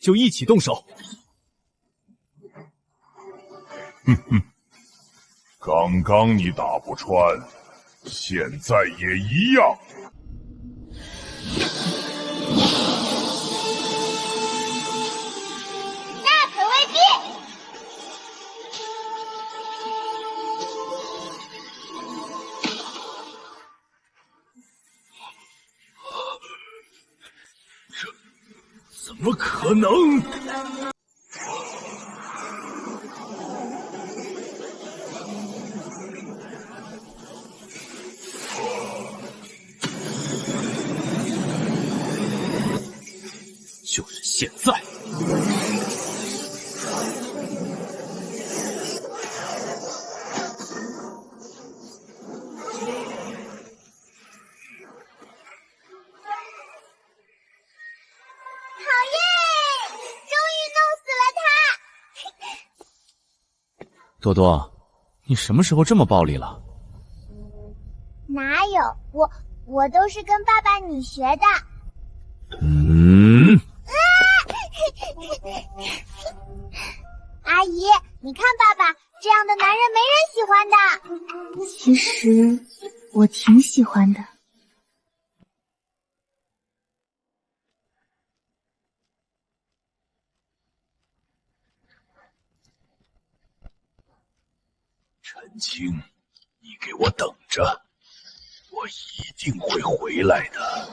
就一起动手。哼哼，刚刚你打不穿，现在也一样。大可未必。这怎么可能？就是现在！朵朵，你什么时候这么暴力了？哪有，我都是跟爸爸你学的。阿姨，你看爸爸这样的男人没人喜欢的。其实我挺喜欢的。陈青，你给我等着，我一定会回来的。